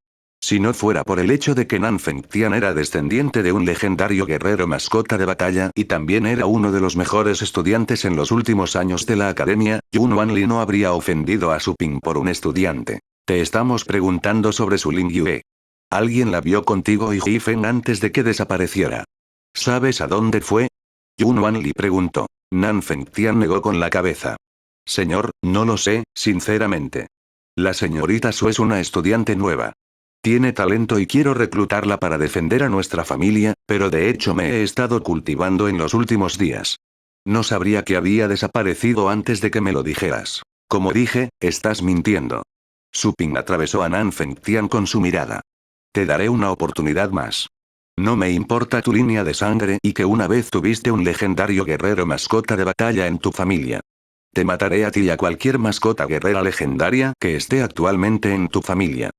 Si no fuera por el hecho de que Nan Fengtian era descendiente de un legendario guerrero mascota de batalla y también era uno de los mejores estudiantes en los últimos años de la academia, Yun Wanli no habría ofendido a Su Ping por un estudiante. Te estamos preguntando sobre Su Lingyue. ¿Alguien la vio contigo y Ji Fen antes de que desapareciera? ¿Sabes a dónde fue? Yun Wanli preguntó. Nan Fengtian negó con la cabeza. Señor, no lo sé, sinceramente. La señorita Su es una estudiante nueva. Tiene talento y quiero reclutarla para defender a nuestra familia, pero de hecho me he estado cultivando en los últimos días. No sabría que había desaparecido antes de que me lo dijeras. Como dije, estás mintiendo. Su Ping atravesó a Nan Fengtian con su mirada. Te daré una oportunidad más. No me importa tu línea de sangre y que una vez tuviste un legendario guerrero mascota de batalla en tu familia. Te mataré a ti y a cualquier mascota guerrera legendaria que esté actualmente en tu familia.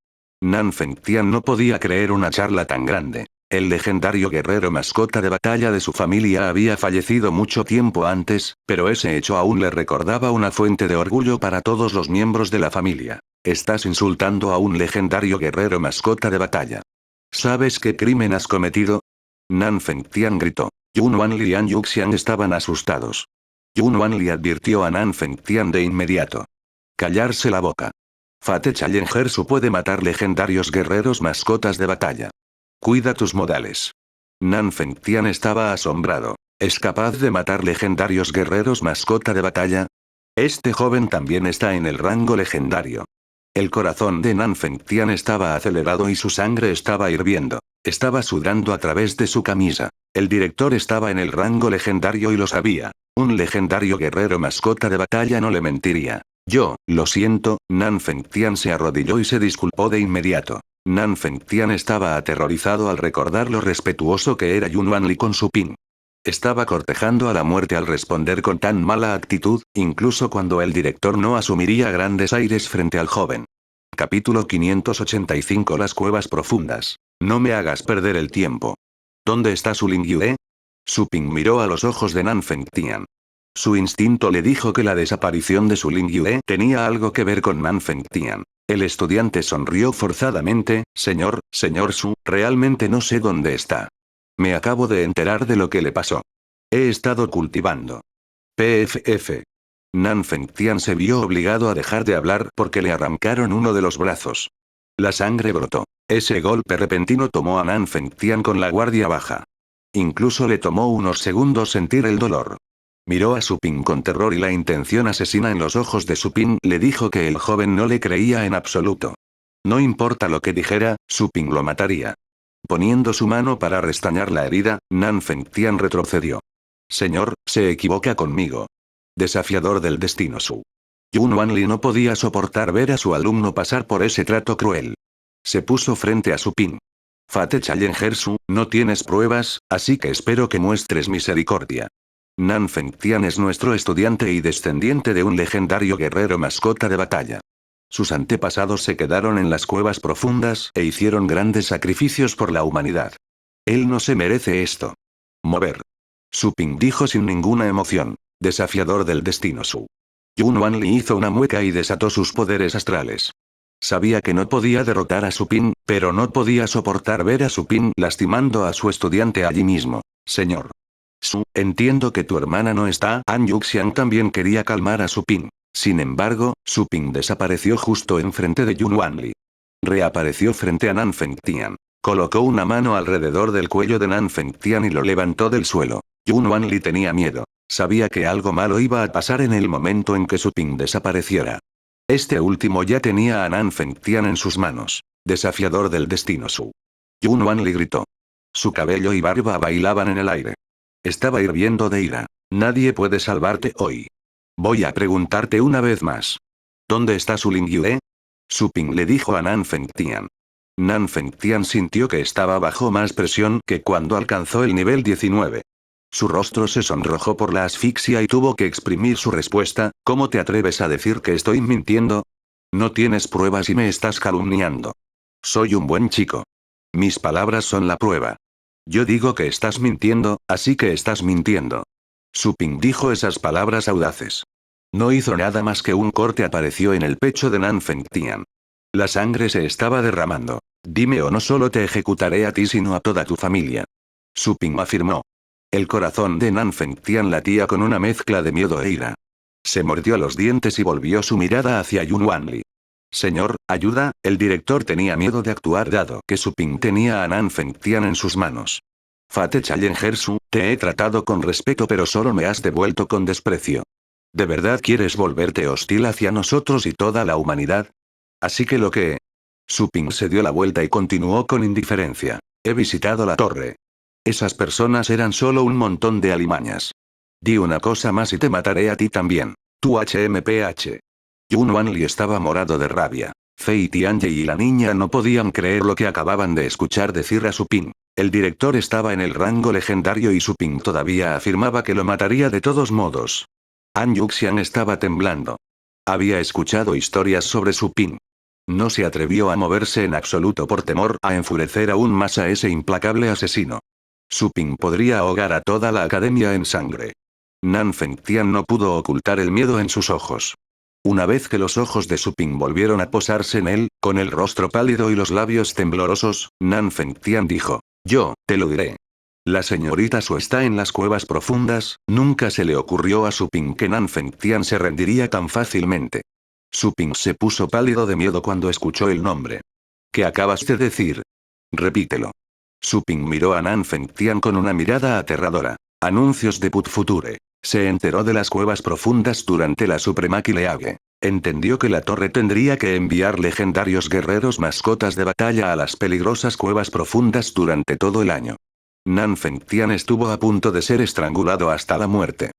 Nan Fengtian no podía creer una charla tan grande. El legendario guerrero mascota de batalla de su familia había fallecido mucho tiempo antes, pero ese hecho aún le recordaba una fuente de orgullo para todos los miembros de la familia. Estás insultando a un legendario guerrero mascota de batalla. ¿Sabes qué crimen has cometido? Nan Fengtian gritó. Yun Wanli y An Yuxian estaban asustados. Yun Wanli advirtió a Nan Fengtian de inmediato. Callarse la boca. Fate Challenger Su puede matar legendarios guerreros mascotas de batalla. Cuida tus modales. Nan Fengtian estaba asombrado. ¿Es capaz de matar legendarios guerreros mascota de batalla? Este joven también está en el rango legendario. El corazón de Nan Fengtian estaba acelerado y su sangre estaba hirviendo. Estaba sudando a través de su camisa. El director estaba en el rango legendario y lo sabía. Un legendario guerrero mascota de batalla no le mentiría. Yo, lo siento, Nan Fengtian se arrodilló y se disculpó de inmediato. Nan Fengtian estaba aterrorizado al recordar lo respetuoso que era Yun Wanli con Su Ping. Estaba cortejando a la muerte al responder con tan mala actitud, incluso cuando el director no asumiría grandes aires frente al joven. Capítulo 585 Las cuevas profundas. No me hagas perder el tiempo. ¿Dónde está Su Lingyue? Su Ping miró a los ojos de Nan Fengtian. Su instinto le dijo que la desaparición de Su Lingyue tenía algo que ver con Nan Fengtian. El estudiante sonrió forzadamente. Señor Su, realmente no sé dónde está. Me acabo de enterar de lo que le pasó. He estado cultivando. PFF. Nan Fengtian se vio obligado a dejar de hablar porque le arrancaron uno de los brazos. La sangre brotó. Ese golpe repentino tomó a Nan Fengtian con la guardia baja. Incluso le tomó unos segundos sentir el dolor. Miró a Su Ping con terror y la intención asesina en los ojos de Su Ping le dijo que el joven no le creía en absoluto. No importa lo que dijera, Su Ping lo mataría. Poniendo su mano para restañar la herida, Nan Fengtian retrocedió. Señor, se equivoca conmigo. Desafiador del destino Su. Yun Wanli no podía soportar ver a su alumno pasar por ese trato cruel. Se puso frente a Su Ping. Fate Challenger Su, no tienes pruebas, así que espero que muestres misericordia. Nan Fengtian es nuestro estudiante y descendiente de un legendario guerrero mascota de batalla. Sus antepasados se quedaron en las cuevas profundas e hicieron grandes sacrificios por la humanidad. Él no se merece esto. Mover. Su Ping dijo sin ninguna emoción. Desafiador del destino Su. Yun Wanli hizo una mueca y desató sus poderes astrales. Sabía que no podía derrotar a Su Ping, pero no podía soportar ver a Su Ping lastimando a su estudiante allí mismo. Señor. Su, entiendo que tu hermana no está. An Yuxiang también quería calmar a Su Ping. Sin embargo, Su Ping desapareció justo enfrente de Yun Wanli. Reapareció frente a Nan Fengtian. Colocó una mano alrededor del cuello de Nan Fengtian y lo levantó del suelo. Yun Wanli tenía miedo. Sabía que algo malo iba a pasar en el momento en que Su Ping desapareciera. Este último ya tenía a Nan Fengtian en sus manos. Desafiador del destino Su. Yun Wanli gritó. Su cabello y barba bailaban en el aire. Estaba hirviendo de ira. Nadie puede salvarte hoy. Voy a preguntarte una vez más. ¿Dónde está Su Lingyue? Su Ping le dijo a Nan Fengtian. Nan Fengtian sintió que estaba bajo más presión que cuando alcanzó el nivel 19. Su rostro se sonrojó por la asfixia y tuvo que exprimir su respuesta. ¿Cómo te atreves a decir que estoy mintiendo? No tienes pruebas y me estás calumniando. Soy un buen chico. Mis palabras son la prueba. Yo digo que estás mintiendo, así que estás mintiendo. Su Ping dijo esas palabras audaces. No hizo nada más que un corte apareció en el pecho de Nan Fengtian. La sangre se estaba derramando. Dime o no solo te ejecutaré a ti sino a toda tu familia. Su Ping afirmó. El corazón de Nan Fengtian latía con una mezcla de miedo e ira. Se mordió los dientes y volvió su mirada hacia Yun Wanli. Señor, ayuda, el director tenía miedo de actuar dado que Su Ping tenía a Nan Fengtian en sus manos. Fate Challenger Su, te he tratado con respeto pero solo me has devuelto con desprecio. ¿De verdad quieres volverte hostil hacia nosotros y toda la humanidad? Así que lo que... Su Ping se dio la vuelta y continuó con indiferencia. He visitado la torre. Esas personas eran solo un montón de alimañas. Di una cosa más y te mataré a ti también. Tu HMPH. Yun Wanli estaba morado de rabia. Fei Tianyi y la niña no podían creer lo que acababan de escuchar decir a Su Ping. El director estaba en el rango legendario y Su Ping todavía afirmaba que lo mataría de todos modos. An Yuxiang estaba temblando. Había escuchado historias sobre Su Ping. No se atrevió a moverse en absoluto por temor a enfurecer aún más a ese implacable asesino. Su Ping podría ahogar a toda la academia en sangre. Nan Fengtian no pudo ocultar el miedo en sus ojos. Una vez que los ojos de Su Ping volvieron a posarse en él, con el rostro pálido y los labios temblorosos, Nan Fengtian dijo, yo, te lo diré. La señorita Su está en las cuevas profundas, nunca se le ocurrió a Su Ping que Nan Fengtian se rendiría tan fácilmente. Su Ping se puso pálido de miedo cuando escuchó el nombre. ¿Qué acabas de decir? Repítelo. Su Ping miró a Nan Fengtian con una mirada aterradora. Anuncios de Put Future. Se enteró de las cuevas profundas durante la Suprema Kileage. Entendió que la torre tendría que enviar legendarios guerreros mascotas de batalla a las peligrosas cuevas profundas durante todo el año. Nan Fengtian estuvo a punto de ser estrangulado hasta la muerte.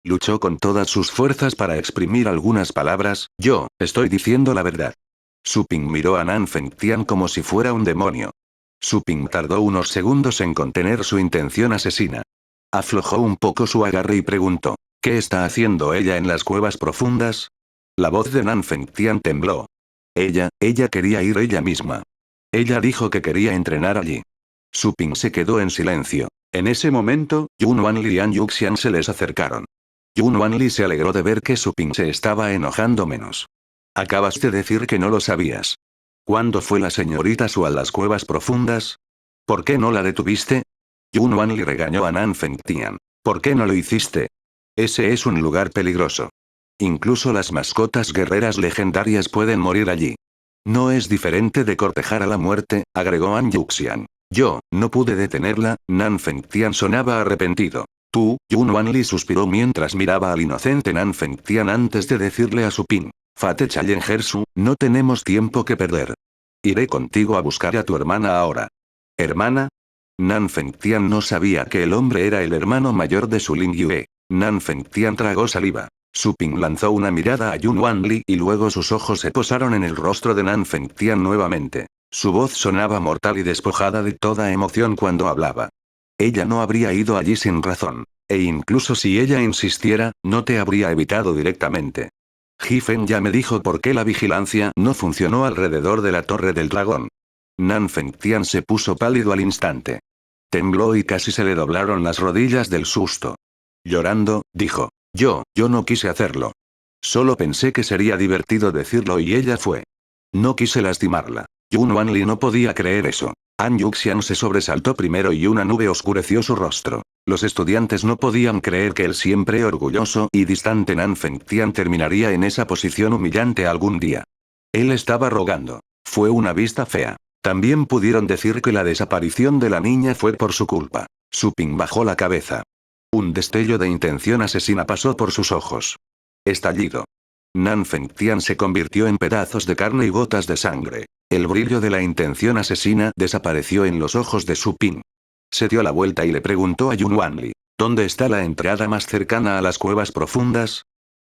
Luchó con todas sus fuerzas para exprimir algunas palabras. Yo, estoy diciendo la verdad. Su Ping miró a Nan Fengtian como si fuera un demonio. Su Ping tardó unos segundos en contener su intención asesina. Aflojó un poco su agarre y preguntó, ¿qué está haciendo ella en las cuevas profundas? La voz de Nan Fengtian tembló. Ella quería ir ella misma. Ella dijo que quería entrenar allí. Su Ping se quedó en silencio. En ese momento, Yun Wanli y An Yuxiang se les acercaron. Yun Wanli se alegró de ver que Su Ping se estaba enojando menos. Acabas de decir que no lo sabías. ¿Cuándo fue la señorita Su a las cuevas profundas? ¿Por qué no la detuviste? Yun Wanli regañó a Nan Fengtian. ¿Por qué no lo hiciste? Ese es un lugar peligroso. Incluso las mascotas guerreras legendarias pueden morir allí. No es diferente de cortejar a la muerte, agregó An Yuxian. Yo, no pude detenerla. Nan Fengtian sonaba arrepentido. Tú, Yun Wanli suspiró mientras miraba al inocente Nan Fengtian antes de decirle a su Ping. Fate Challengersu, no tenemos tiempo que perder. Iré contigo a buscar a tu hermana ahora. ¿Hermana? Nan Fengtian no sabía que el hombre era el hermano mayor de su Ling Yue. Nan Fengtian tragó saliva. Su Ping lanzó una mirada a Yun Wanli y luego sus ojos se posaron en el rostro de Nan Fengtian nuevamente. Su voz sonaba mortal y despojada de toda emoción cuando hablaba. Ella no habría ido allí sin razón. E incluso si ella insistiera, no te habría evitado directamente. Ji-Fen ya me dijo por qué la vigilancia no funcionó alrededor de la Torre del Dragón. Nan Fengtian se puso pálido al instante. Tembló y casi se le doblaron las rodillas del susto. Llorando, dijo. Yo no quise hacerlo. Solo pensé que sería divertido decirlo y ella fue. No quise lastimarla. Yun Wanli no podía creer eso. An Yuxian se sobresaltó primero y una nube oscureció su rostro. Los estudiantes no podían creer que el siempre orgulloso y distante Nan Fengtian terminaría en esa posición humillante algún día. Él estaba rogando. Fue una vista fea. También pudieron decir que la desaparición de la niña fue por su culpa. Su Ping bajó la cabeza. Un destello de intención asesina pasó por sus ojos. Estallido. Nan Fengtian se convirtió en pedazos de carne y gotas de sangre. El brillo de la intención asesina desapareció en los ojos de Su Ping. Se dio la vuelta y le preguntó a Yun Wanli. ¿Dónde está la entrada más cercana a las cuevas profundas?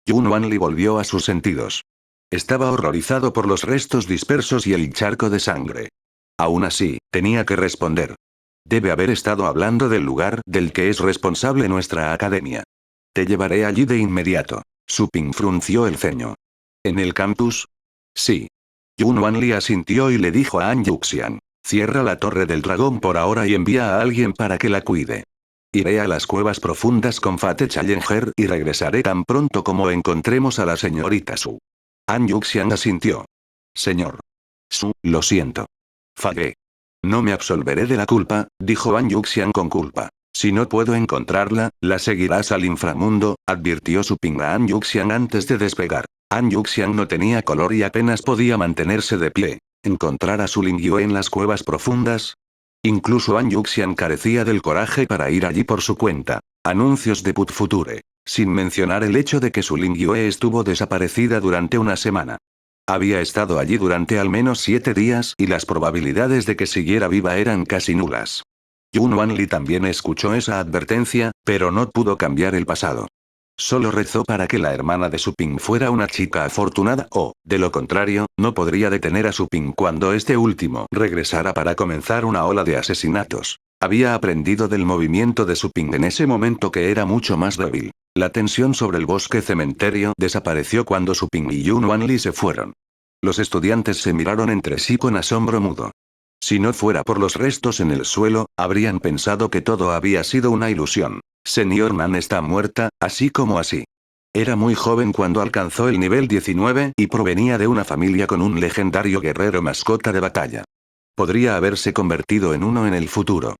Yun Wanli volvió a sus sentidos. Estaba horrorizado por los restos dispersos y el charco de sangre. Aún así, tenía que responder. Debe haber estado hablando del lugar del que es responsable nuestra academia. Te llevaré allí de inmediato. Su Ping frunció el ceño. ¿En el campus? Sí. Yun Wanli asintió y le dijo a An Yuxian. Cierra la Torre del Dragón por ahora y envía a alguien para que la cuide. Iré a las cuevas profundas con Fate Challenger y regresaré tan pronto como encontremos a la señorita Su. An Yuxian asintió. Señor. Su, lo siento. Fallé. No me absolveré de la culpa, dijo An Yuxian con culpa. Si no puedo encontrarla, la seguirás al inframundo, advirtió Su Ping a An Yuxian antes de despegar. An Yuxian no tenía color y apenas podía mantenerse de pie. ¿Encontrar a Su Ling Yue en las cuevas profundas? Incluso An Yuxian carecía del coraje para ir allí por su cuenta. Anuncios de Put Future. Sin mencionar el hecho de que Su Ling Yue estuvo desaparecida durante una semana. Había estado allí durante al menos 7 días y las probabilidades de que siguiera viva eran casi nulas. Yun Wanli también escuchó esa advertencia, pero no pudo cambiar el pasado. Solo rezó para que la hermana de Su Ping fuera una chica afortunada o, de lo contrario, no podría detener a Su Ping cuando este último regresara para comenzar una ola de asesinatos. Había aprendido del movimiento de Su Ping en ese momento que era mucho más débil. La tensión sobre el bosque cementerio desapareció cuando Su Ping y Yun Wanli se fueron. Los estudiantes se miraron entre sí con asombro mudo. Si no fuera por los restos en el suelo, habrían pensado que todo había sido una ilusión. Señor Nan está muerta, así como así. Era muy joven cuando alcanzó el nivel 19 y provenía de una familia con un legendario guerrero mascota de batalla. Podría haberse convertido en uno en el futuro.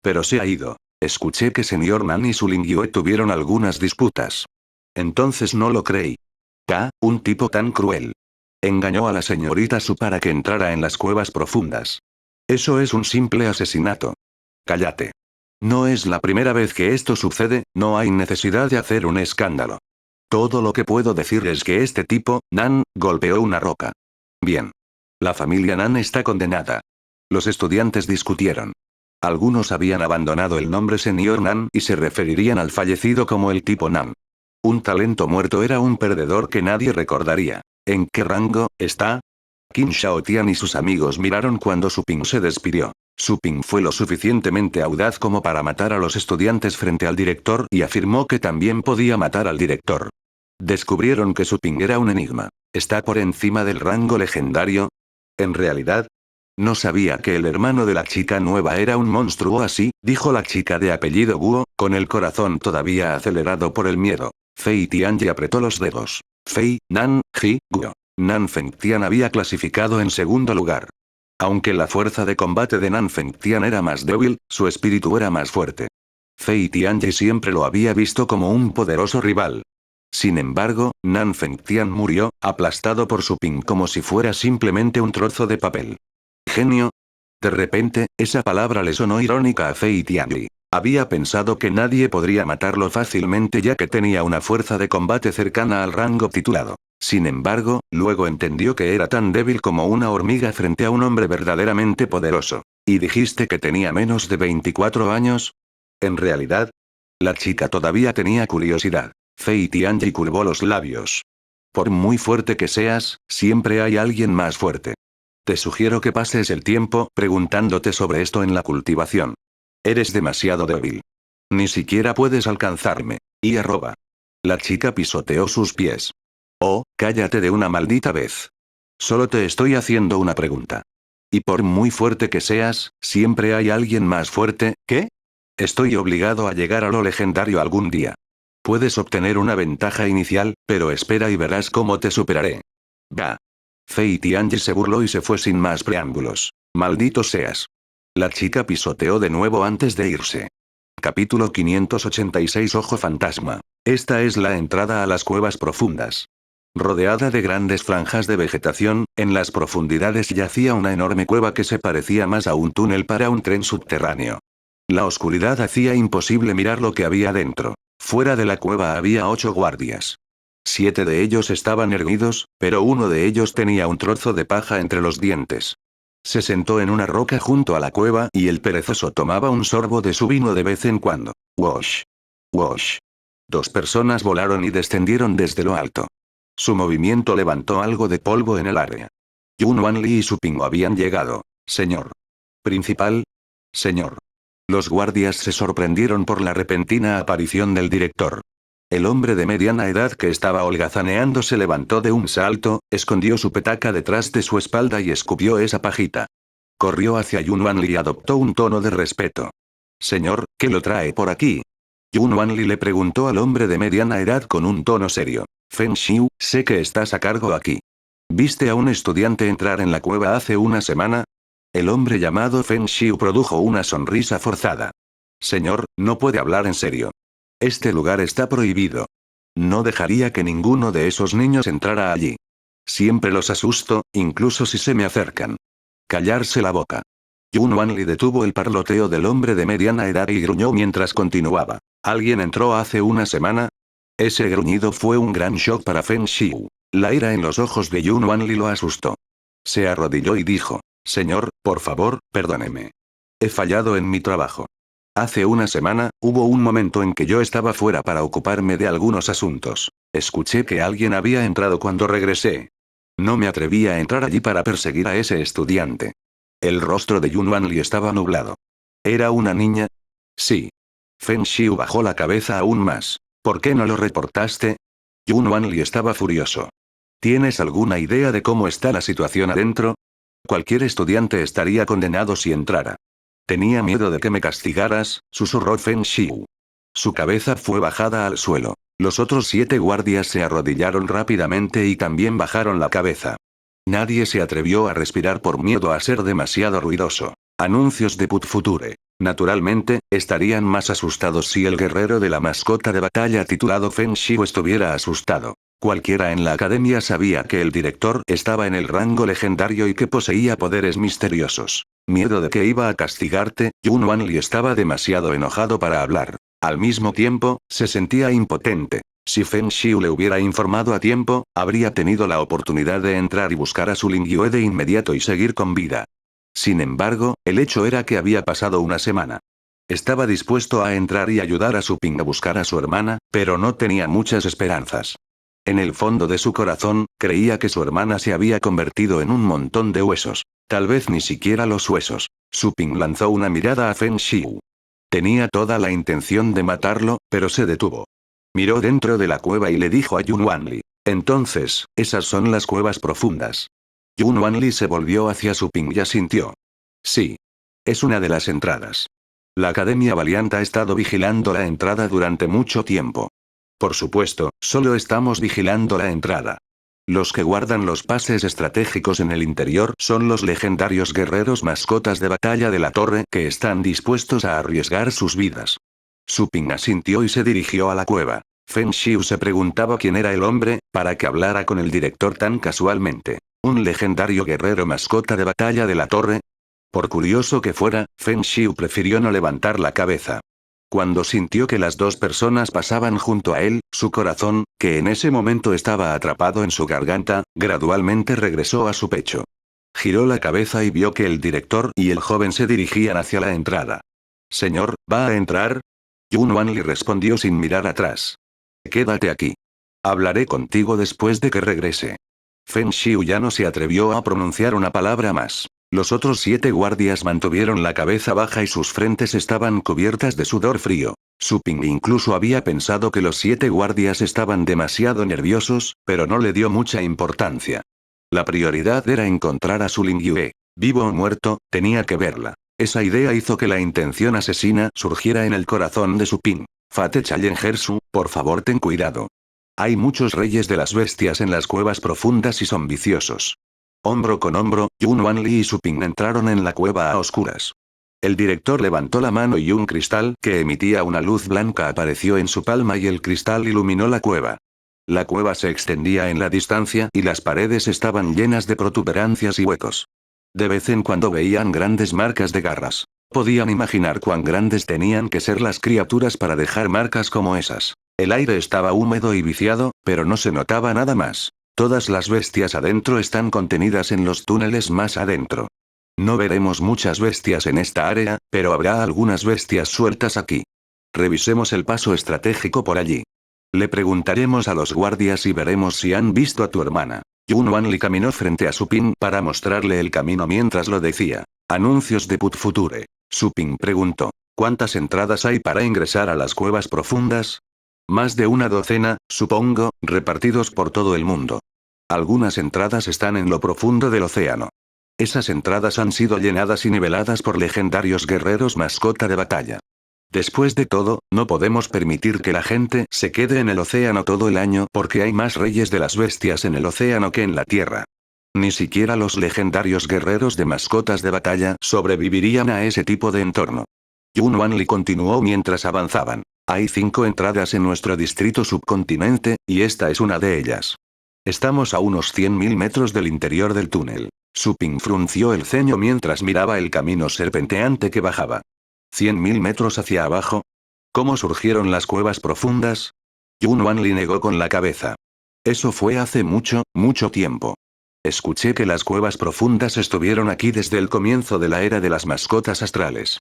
Pero se ha ido. Escuché que Señor Nan y Su Ling Yue tuvieron algunas disputas. Entonces no lo creí. Un tipo tan cruel. Engañó a la señorita Su para que entrara en las cuevas profundas. Eso es un simple asesinato. Cállate. No es la primera vez que esto sucede, no hay necesidad de hacer un escándalo. Todo lo que puedo decir es que este tipo, Nan, golpeó una roca. Bien. La familia Nan está condenada. Los estudiantes discutieron. Algunos habían abandonado el nombre Señor Nan y se referirían al fallecido como el tipo Nan. Un talento muerto era un perdedor que nadie recordaría. ¿En qué rango está? Qin Shaotian y sus amigos miraron cuando Su Ping se despidió. Su Ping fue lo suficientemente audaz como para matar a los estudiantes frente al director y afirmó que también podía matar al director. Descubrieron que Su Ping era un enigma. ¿Está por encima del rango legendario? En realidad, no sabía que el hermano de la chica nueva era un monstruo así, dijo la chica de apellido Guo, con el corazón todavía acelerado por el miedo. Fei Tianyi apretó los dedos. Fei, Nan, Ji, Guo. Nan Fengtian había clasificado en segundo lugar. Aunque la fuerza de combate de Nan Fengtian era más débil, su espíritu era más fuerte. Fei Tianyi siempre lo había visto como un poderoso rival. Sin embargo, Nan Fengtian murió, aplastado por Su Ping como si fuera simplemente un trozo de papel. ¿Genio? De repente, esa palabra le sonó irónica a Fei Tianyi. Había pensado que nadie podría matarlo fácilmente ya que tenía una fuerza de combate cercana al rango titulado. Sin embargo, luego entendió que era tan débil como una hormiga frente a un hombre verdaderamente poderoso. ¿Y dijiste que tenía menos de 24 años? ¿En realidad? La chica todavía tenía curiosidad. Fei Tianyi curvó los labios. Por muy fuerte que seas, siempre hay alguien más fuerte. Te sugiero que pases el tiempo preguntándote sobre esto en la cultivación. Eres demasiado débil. Ni siquiera puedes alcanzarme. Y arroba. La chica pisoteó sus pies. Oh, cállate de una maldita vez. Solo te estoy haciendo una pregunta. Y por muy fuerte que seas, siempre hay alguien más fuerte, ¿qué? Estoy obligado a llegar a lo legendario algún día. Puedes obtener una ventaja inicial, pero espera y verás cómo te superaré. Bah. Fei Tianyi se burló y se fue sin más preámbulos. Maldito seas. La chica pisoteó de nuevo antes de irse. Capítulo 586 Ojo Fantasma. Esta es la entrada a las cuevas profundas. Rodeada de grandes franjas de vegetación, en las profundidades yacía una enorme cueva que se parecía más a un túnel para un tren subterráneo. La oscuridad hacía imposible mirar lo que había dentro. Fuera de la cueva había 8 guardias. 7 de ellos estaban erguidos, pero uno de ellos tenía un trozo de paja entre los dientes. Se sentó en una roca junto a la cueva y el perezoso tomaba un sorbo de su vino de vez en cuando. Wosh. Wosh. 2 personas volaron y descendieron desde lo alto. Su movimiento levantó algo de polvo en el área. Yun Wanli y Su Ping habían llegado. Señor. Principal. Señor. Los guardias se sorprendieron por la repentina aparición del director. El hombre de mediana edad que estaba holgazaneando se levantó de un salto, escondió su petaca detrás de su espalda y escupió esa pajita. Corrió hacia Yun Wanli y adoptó un tono de respeto. Señor, ¿qué lo trae por aquí? Yun Wanli le preguntó al hombre de mediana edad con un tono serio. Feng Xiu, sé que estás a cargo aquí. ¿Viste a un estudiante entrar en la cueva hace una semana? El hombre llamado Feng Xiu produjo una sonrisa forzada. Señor, no puede hablar en serio. Este lugar está prohibido. No dejaría que ninguno de esos niños entrara allí. Siempre los asusto, incluso si se me acercan. Callarse la boca. Yun Wanli detuvo el parloteo del hombre de mediana edad y gruñó mientras continuaba. ¿Alguien entró hace una semana? Ese gruñido fue un gran shock para Feng Xiu. La ira en los ojos de Yun Wanli lo asustó. Se arrodilló y dijo. Señor, por favor, perdóneme. He fallado en mi trabajo. Hace una semana, hubo un momento en que yo estaba fuera para ocuparme de algunos asuntos. Escuché que alguien había entrado cuando regresé. No me atreví a entrar allí para perseguir a ese estudiante. El rostro de Yun Wanli estaba nublado. ¿Era una niña? Sí. Feng Xiu bajó la cabeza aún más. ¿Por qué no lo reportaste? Yun Wanli estaba furioso. ¿Tienes alguna idea de cómo está la situación adentro? Cualquier estudiante estaría condenado si entrara. Tenía miedo de que me castigaras, susurró Feng Xiu. Su cabeza fue bajada al suelo. Los otros 7 guardias se arrodillaron rápidamente y también bajaron la cabeza. Nadie se atrevió a respirar por miedo a ser demasiado ruidoso. Anuncios de Put Future. Naturalmente, estarían más asustados si el guerrero de la mascota de batalla titulado Feng Xiu estuviera asustado. Cualquiera en la academia sabía que el director estaba en el rango legendario y que poseía poderes misteriosos. Miedo de que iba a castigarte, Yun Wanli estaba demasiado enojado para hablar. Al mismo tiempo, se sentía impotente. Si Feng Xiu le hubiera informado a tiempo, habría tenido la oportunidad de entrar y buscar a su Lingyue de inmediato y seguir con vida. Sin embargo, el hecho era que había pasado una semana. Estaba dispuesto a entrar y ayudar a Su Ping a buscar a su hermana, pero no tenía muchas esperanzas. En el fondo de su corazón, creía que su hermana se había convertido en un montón de huesos. Tal vez ni siquiera los huesos. Su Ping lanzó una mirada a Feng Xiu. Tenía toda la intención de matarlo, pero se detuvo. Miró dentro de la cueva y le dijo a Yun Wanli. Entonces, esas son las cuevas profundas. Yun Wanli se volvió hacia Su Ping y asintió. Sí. Es una de las entradas. La Academia Valiant ha estado vigilando la entrada durante mucho tiempo. Por supuesto, solo estamos vigilando la entrada. Los que guardan los pases estratégicos en el interior son los legendarios guerreros mascotas de batalla de la torre que están dispuestos a arriesgar sus vidas. Su Ping asintió y se dirigió a la cueva. Feng Xiu se preguntaba quién era el hombre, para que hablara con el director tan casualmente. ¿Un legendario guerrero mascota de batalla de la torre? Por curioso que fuera, Feng Xiu prefirió no levantar la cabeza. Cuando sintió que las dos personas pasaban junto a él, su corazón, que en ese momento estaba atrapado en su garganta, gradualmente regresó a su pecho. Giró la cabeza y vio que el director y el joven se dirigían hacia la entrada. Señor, ¿va a entrar? Yun Wanli respondió sin mirar atrás. Quédate aquí. Hablaré contigo después de que regrese. Feng Xiu ya no se atrevió a pronunciar una palabra más. Los otros 7 guardias mantuvieron la cabeza baja y sus frentes estaban cubiertas de sudor frío. Su Ping incluso había pensado que los 7 guardias estaban demasiado nerviosos, pero no le dio mucha importancia. La prioridad era encontrar a Su Lingyue. Vivo o muerto, tenía que verla. Esa idea hizo que la intención asesina surgiera en el corazón de Su Ping. Fate Challengersu, por favor ten cuidado. Hay muchos reyes de las bestias en las cuevas profundas y son viciosos. Hombro con hombro, Yun Wanli y Su Ping entraron en la cueva a oscuras. El director levantó la mano y un cristal que emitía una luz blanca apareció en su palma y el cristal iluminó la cueva. La cueva se extendía en la distancia y las paredes estaban llenas de protuberancias y huecos. De vez en cuando veían grandes marcas de garras. Podían imaginar cuán grandes tenían que ser las criaturas para dejar marcas como esas. El aire estaba húmedo y viciado, pero no se notaba nada más. Todas las bestias adentro están contenidas en los túneles más adentro. No veremos muchas bestias en esta área, pero habrá algunas bestias sueltas aquí. Revisemos el paso estratégico por allí. Le preguntaremos a los guardias y veremos si han visto a tu hermana. Yun Wanli caminó frente a Su Ping para mostrarle el camino mientras lo decía. Anuncios de Put Future. Su Ping preguntó. ¿Cuántas entradas hay para ingresar a las cuevas profundas? Más de una docena, supongo, repartidos por todo el mundo. Algunas entradas están en lo profundo del océano. Esas entradas han sido llenadas y niveladas por legendarios guerreros mascota de batalla. Después de todo, no podemos permitir que la gente se quede en el océano todo el año porque hay más reyes de las bestias en el océano que en la tierra. Ni siquiera los legendarios guerreros de mascotas de batalla sobrevivirían a ese tipo de entorno. Yun Wanli continuó mientras avanzaban. Hay 5 entradas en nuestro distrito subcontinente, y esta es una de ellas. Estamos a unos 100.000 metros del interior del túnel. Su Ping frunció el ceño mientras miraba el camino serpenteante que bajaba. ¿100.000 metros hacia abajo? ¿Cómo surgieron las cuevas profundas? Yun Wanli negó con la cabeza. Eso fue hace mucho, mucho tiempo. Escuché que las cuevas profundas estuvieron aquí desde el comienzo de la era de las mascotas astrales.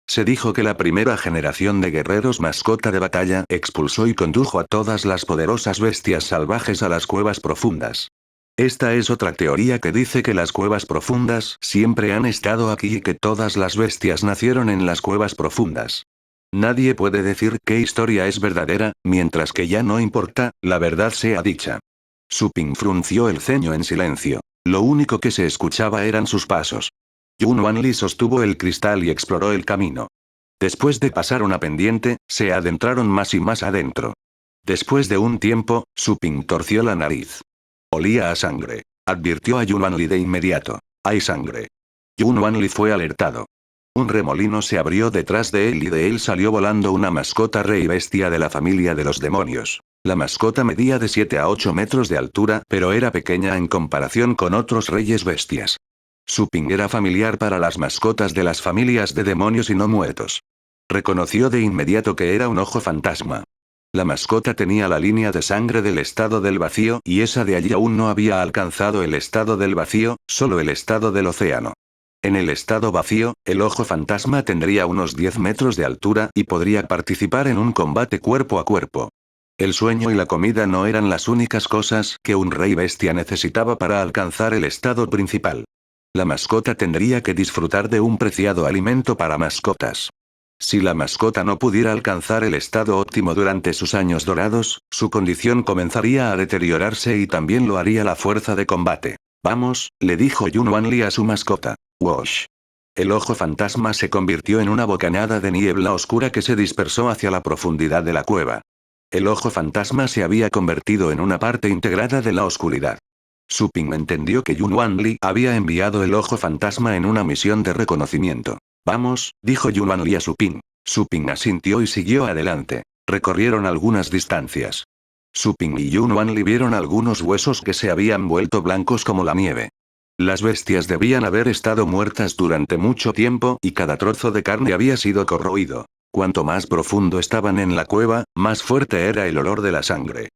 Se dijo que la primera generación de guerreros mascota de batalla expulsó y condujo a todas las poderosas bestias salvajes a las cuevas profundas. Esta es otra teoría que dice que las cuevas profundas siempre han estado aquí y que todas las bestias nacieron en las cuevas profundas. Nadie puede decir qué historia es verdadera, mientras que ya no importa, la verdad sea dicha. Su Ping frunció el ceño en silencio. Lo único que se escuchaba eran sus pasos. Yun Wanli sostuvo el cristal y exploró el camino. Después de pasar una pendiente, se adentraron más y más adentro. Después de un tiempo, Su Ping torció la nariz. Olía a sangre. Advirtió a Yun Wanli de inmediato. Hay sangre. Yun Wanli fue alertado. Un remolino se abrió detrás de él y de él salió volando una mascota rey bestia de la familia de los demonios. La mascota medía de 7 a 8 metros de altura, pero era pequeña en comparación con otros reyes bestias. Su Ping era familiar para las mascotas de las familias de demonios y no muertos. Reconoció de inmediato que era un ojo fantasma. La mascota tenía la línea de sangre del estado del vacío y esa de allí aún no había alcanzado el estado del vacío, solo el estado del océano. En el estado vacío, el ojo fantasma tendría unos 10 metros de altura y podría participar en un combate cuerpo a cuerpo. El sueño y la comida no eran las únicas cosas que un rey bestia necesitaba para alcanzar el estado principal. La mascota tendría que disfrutar de un preciado alimento para mascotas. Si la mascota no pudiera alcanzar el estado óptimo durante sus años dorados, su condición comenzaría a deteriorarse y también lo haría la fuerza de combate. Vamos, le dijo Yun Wanli a su mascota. Wosh. El ojo fantasma se convirtió en una bocanada de niebla oscura que se dispersó hacia la profundidad de la cueva. El ojo fantasma se había convertido en una parte integrada de la oscuridad. Su Ping entendió que Yun Wanli había enviado el ojo fantasma en una misión de reconocimiento. Vamos, dijo Yun Wanli a Su Ping. Su Ping asintió y siguió adelante. Recorrieron algunas distancias. Su Ping y Yun Wanli vieron algunos huesos que se habían vuelto blancos como la nieve. Las bestias debían haber estado muertas durante mucho tiempo y cada trozo de carne había sido corroído. Cuanto más profundo estaban en la cueva, más fuerte era el olor de la sangre.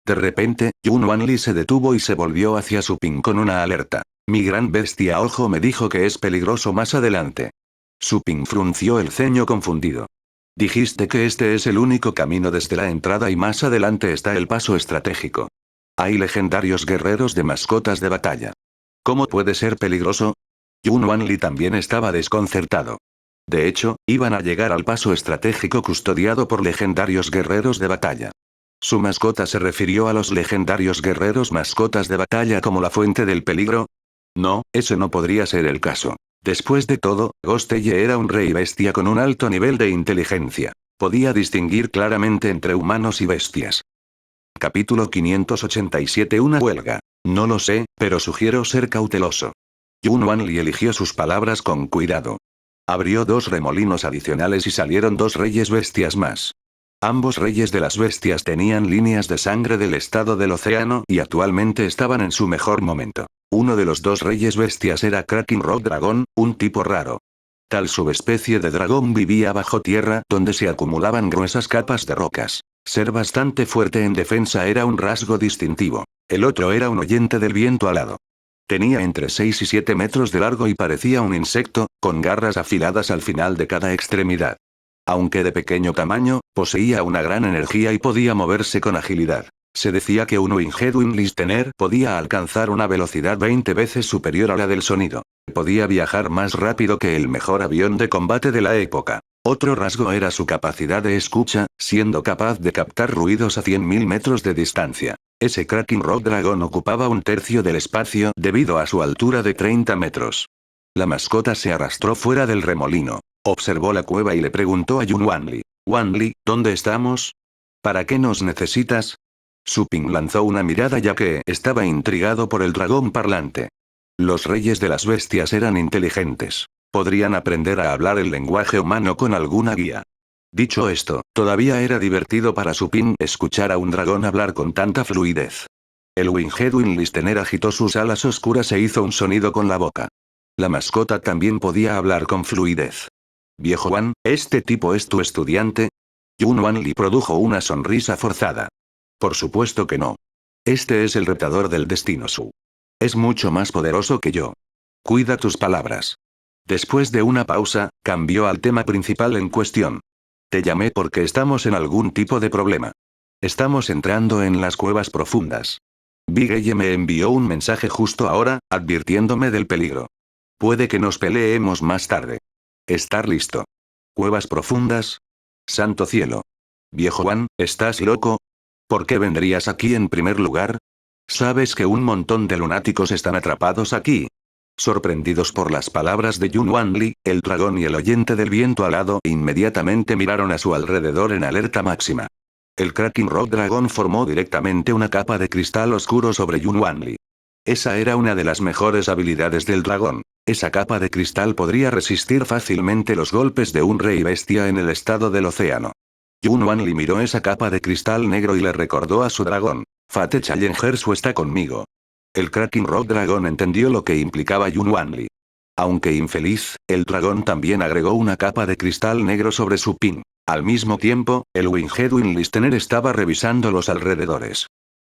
De repente, Yun Wanli se detuvo y se volvió hacia Su Ping con una alerta. Mi gran bestia ojo me dijo que es peligroso más adelante. Su Ping frunció el ceño confundido. Dijiste que este es el único camino desde la entrada y más adelante está el paso estratégico. Hay legendarios guerreros de mascotas de batalla. ¿Cómo puede ser peligroso? Yun Wanli también estaba desconcertado. De hecho, iban a llegar al paso estratégico custodiado por legendarios guerreros de batalla. ¿Su mascota se refirió a los legendarios guerreros mascotas de batalla como la fuente del peligro? No, ese no podría ser el caso. Después de todo, Gostelle era un rey bestia con un alto nivel de inteligencia. Podía distinguir claramente entre humanos y bestias. Capítulo 587. Una huelga. No lo sé, pero sugiero ser cauteloso. Yun Wanli eligió sus palabras con cuidado. Abrió 2 remolinos adicionales y salieron 2 reyes bestias más. Ambos reyes de las bestias tenían líneas de sangre del estado del océano y actualmente estaban en su mejor momento. Uno de los 2 reyes bestias era Kraken Rock Dragon, un tipo raro. Tal subespecie de dragón vivía bajo tierra donde se acumulaban gruesas capas de rocas. Ser bastante fuerte en defensa era un rasgo distintivo. El otro era un oyente del viento alado. Tenía entre 6 y 7 metros de largo y parecía un insecto, con garras afiladas al final de cada extremidad. Aunque de pequeño tamaño, poseía una gran energía y podía moverse con agilidad. Se decía que un Winged Listener podía alcanzar una velocidad 20 veces superior a la del sonido. Podía viajar más rápido que el mejor avión de combate de la época. Otro rasgo era su capacidad de escucha, siendo capaz de captar ruidos a 100.000 metros de distancia. Ese Kraken Rock Dragon ocupaba un tercio del espacio debido a su altura de 30 metros. La mascota se arrastró fuera del remolino. Observó la cueva y le preguntó a Yun Wanli. Wanli, ¿dónde estamos? ¿Para qué nos necesitas? Su Ping lanzó una mirada ya que estaba intrigado por el dragón parlante. Los reyes de las bestias eran inteligentes. Podrían aprender a hablar el lenguaje humano con alguna guía. Dicho esto, todavía era divertido para Su Ping escuchar a un dragón hablar con tanta fluidez. El Winged Listener agitó sus alas oscuras e hizo un sonido con la boca. La mascota también podía hablar con fluidez. Viejo Wan, ¿este tipo es tu estudiante? Yun Wanli produjo una sonrisa forzada. Por supuesto que no. Este es el retador del destino Su. Es mucho más poderoso que yo. Cuida tus palabras. Después de una pausa, cambió al tema principal en cuestión. Te llamé porque estamos en algún tipo de problema. Estamos entrando en las cuevas profundas. Big Elle me envió un mensaje justo ahora, advirtiéndome del peligro. Puede que nos peleemos más tarde. Estar listo. ¿Cuevas profundas? Santo cielo. Viejo Wan, ¿estás loco? ¿Por qué vendrías aquí en primer lugar? ¿Sabes que un montón de lunáticos están atrapados aquí? Sorprendidos por las palabras de Yun Wanli, el dragón y el oyente del viento alado inmediatamente miraron a su alrededor en alerta máxima. El Kraken Rock Dragon formó directamente una capa de cristal oscuro sobre Yun Wanli. Esa era una de las mejores habilidades del dragón. Esa capa de cristal podría resistir fácilmente los golpes de un rey bestia en el estado del océano. Yun Wanli miró esa capa de cristal negro y le recordó a su dragón. Fate Challenger Su está conmigo. El Kraken Rock Dragon entendió lo que implicaba Yun Wanli. Aunque infeliz, el dragón también agregó una capa de cristal negro sobre su pin. Al mismo tiempo, el Winged Listener estaba revisando los alrededores.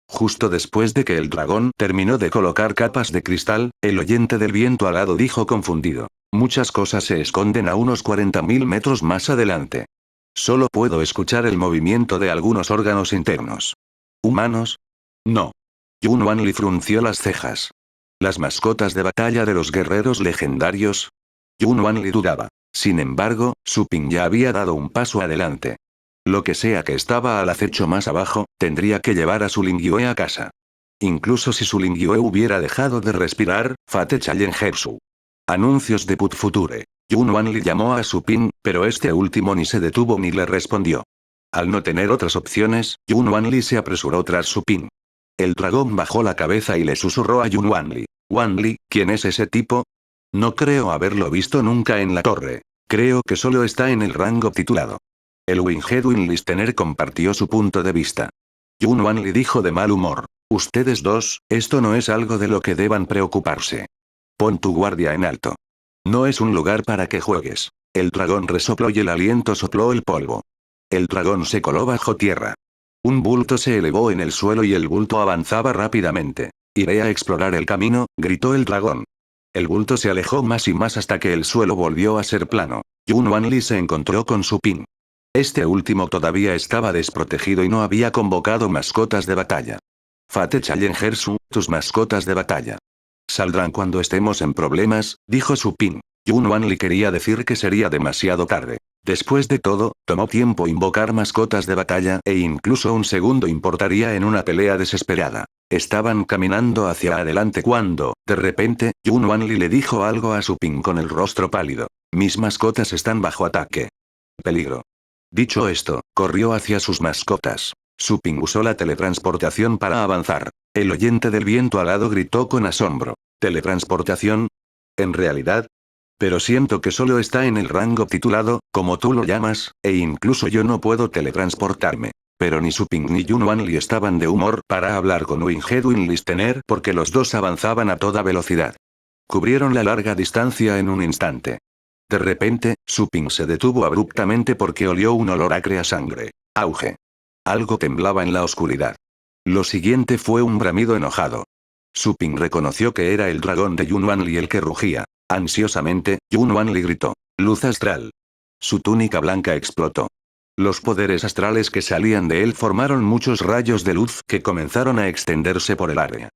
Justo después de que el dragón terminó de colocar capas de cristal, el oyente del viento alado dijo confundido. Muchas cosas se esconden a unos 40.000 metros más adelante. Solo puedo escuchar el movimiento de algunos órganos internos. ¿Humanos? No. Yun Wanli frunció las cejas. ¿Las mascotas de batalla de los guerreros legendarios? Yun Wanli dudaba. Sin embargo, Su Ping ya había dado un paso adelante. Lo que sea que estaba al acecho más abajo, tendría que llevar a Su Lingyue a casa. Incluso si Su Lingyue hubiera dejado de respirar, Fate Challenger Su. Anuncios de Put Future. Yun Wanli llamó a Su Ping, pero este último ni se detuvo ni le respondió. Al no tener otras opciones, Yun Wanli se apresuró tras Su Ping. El dragón bajó la cabeza y le susurró a Yun Wanli. Wanli, ¿quién es ese tipo? No creo haberlo visto nunca en la torre. Creo que solo está en el rango titulado. El Winged Listener compartió su punto de vista. Yun Wanli dijo de mal humor. Ustedes dos, esto no es algo de lo que deban preocuparse. Pon tu guardia en alto. No es un lugar para que juegues. El dragón resopló y el aliento sopló el polvo. El dragón se coló bajo tierra. Un bulto se elevó en el suelo y el bulto avanzaba rápidamente. Iré a explorar el camino, gritó el dragón. El bulto se alejó más y más hasta que el suelo volvió a ser plano. Yun Wanli se encontró con Su Ping. Este último todavía estaba desprotegido y no había convocado mascotas de batalla. Fate Challengersu, tus mascotas de batalla. Saldrán cuando estemos en problemas, dijo Su Ping. Yun Wanli quería decir que sería demasiado tarde. Después de todo, tomó tiempo invocar mascotas de batalla e incluso un segundo importaría en una pelea desesperada. Estaban caminando hacia adelante cuando, de repente, Yun Wanli le dijo algo a Su Ping con el rostro pálido. Mis mascotas están bajo ataque. Peligro. Dicho esto, corrió hacia sus mascotas. Su Ping usó la teletransportación para avanzar. El oyente del viento alado gritó con asombro. ¿Teletransportación? ¿En realidad? Pero siento que solo está en el rango titulado, como tú lo llamas, e incluso yo no puedo teletransportarme. Pero ni Su Ping ni Yun Wanli estaban de humor para hablar con Winged Listener porque los dos avanzaban a toda velocidad. Cubrieron la larga distancia en un instante. De repente, Su Ping se detuvo abruptamente porque olió un olor acre a sangre. Auge. Algo temblaba en la oscuridad. Lo siguiente fue un bramido enojado. Su Ping reconoció que era el dragón de Yun Wanli el que rugía. Ansiosamente, Yun Wanli gritó. Luz astral. Su túnica blanca explotó. Los poderes astrales que salían de él formaron muchos rayos de luz que comenzaron a extenderse por el área.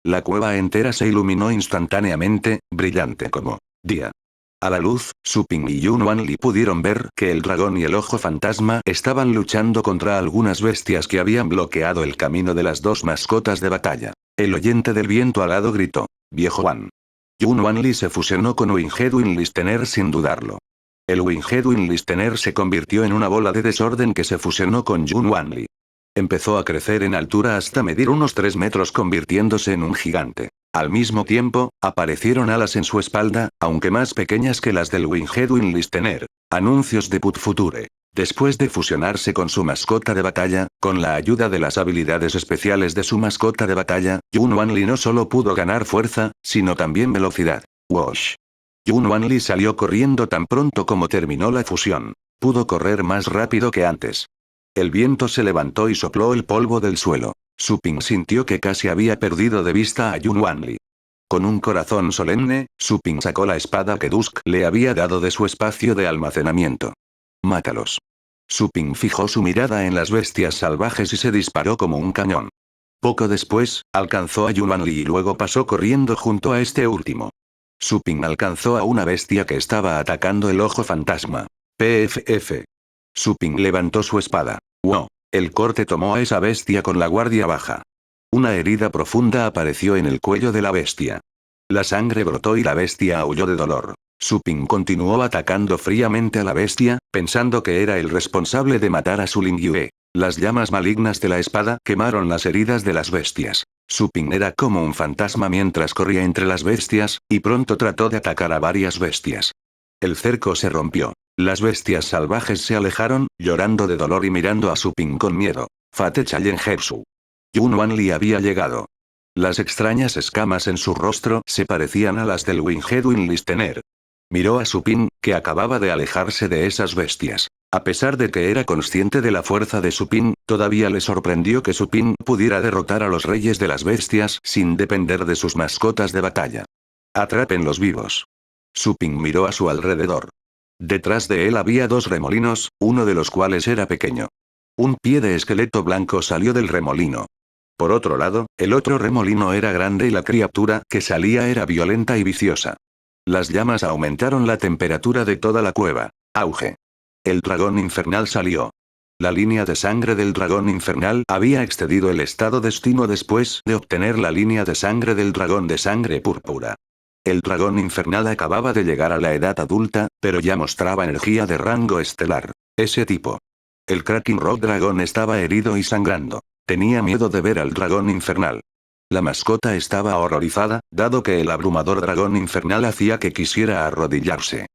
La cueva entera se iluminó instantáneamente, brillante como día. A la luz, Su Ping y Yun Wanli pudieron ver que el dragón y el ojo fantasma estaban luchando contra algunas bestias que habían bloqueado el camino de las dos mascotas de batalla. El oyente del viento alado gritó. Viejo Wan. Yun Wanli se fusionó con Winged Listener sin dudarlo. El Winged Listener se convirtió en una bola de desorden que se fusionó con Yun Wanli. Empezó a crecer en altura hasta medir unos 3 metros convirtiéndose en un gigante. Al mismo tiempo, aparecieron alas en su espalda, aunque más pequeñas que las del Winged Listener. Anuncios de Put Future. Después de fusionarse con su mascota de batalla, con la ayuda de las habilidades especiales de su mascota de batalla, Yun Wanli no solo pudo ganar fuerza, sino también velocidad. Whoosh. Yun Wanli salió corriendo tan pronto como terminó la fusión. Pudo correr más rápido que antes. El viento se levantó y sopló el polvo del suelo. Su Ping sintió que casi había perdido de vista a Yun Wanli. Con un corazón solemne, Su Ping sacó la espada que Dusk le había dado de su espacio de almacenamiento. Mátalos. Su Ping fijó su mirada en las bestias salvajes y se disparó como un cañón. Poco después, alcanzó a Yun Wanli y luego pasó corriendo junto a este último. Su Ping alcanzó a una bestia que estaba atacando el ojo fantasma. PFF. Su Ping levantó su espada. ¡Wow! El corte tomó a esa bestia con la guardia baja. Una herida profunda apareció en el cuello de la bestia. La sangre brotó y la bestia aulló de dolor. Su Ping continuó atacando fríamente a la bestia, pensando que era el responsable de matar a Su Lingyue. Las llamas malignas de la espada quemaron las heridas de las bestias. Su Ping era como un fantasma mientras corría entre las bestias, y pronto trató de atacar a varias bestias. El cerco se rompió. Las bestias salvajes se alejaron, llorando de dolor y mirando a Su Ping con miedo. Fate Challengersu. Yun Wanli había llegado. Las extrañas escamas en su rostro se parecían a las del Winged Listener. Miró a Su Ping, que acababa de alejarse de esas bestias. A pesar de que era consciente de la fuerza de Su Ping, todavía le sorprendió que Su Ping pudiera derrotar a los reyes de las bestias sin depender de sus mascotas de batalla. Atrápenlos vivos. Su Ping miró a su alrededor. Detrás de él había 2 remolinos, uno de los cuales era pequeño. Un pie de esqueleto blanco salió del remolino. Por otro lado, el otro remolino era grande y la criatura que salía era violenta y viciosa. Las llamas aumentaron la temperatura de toda la cueva. Auge. El dragón infernal salió. La línea de sangre del dragón infernal había excedido el estado destino después de obtener la línea de sangre del dragón de sangre púrpura. El dragón infernal acababa de llegar a la edad adulta, pero ya mostraba energía de rango estelar. Ese tipo. El Kraken Rock Dragon estaba herido y sangrando. Tenía miedo de ver al dragón infernal. La mascota estaba horrorizada, dado que el abrumador dragón infernal hacía que quisiera arrodillarse.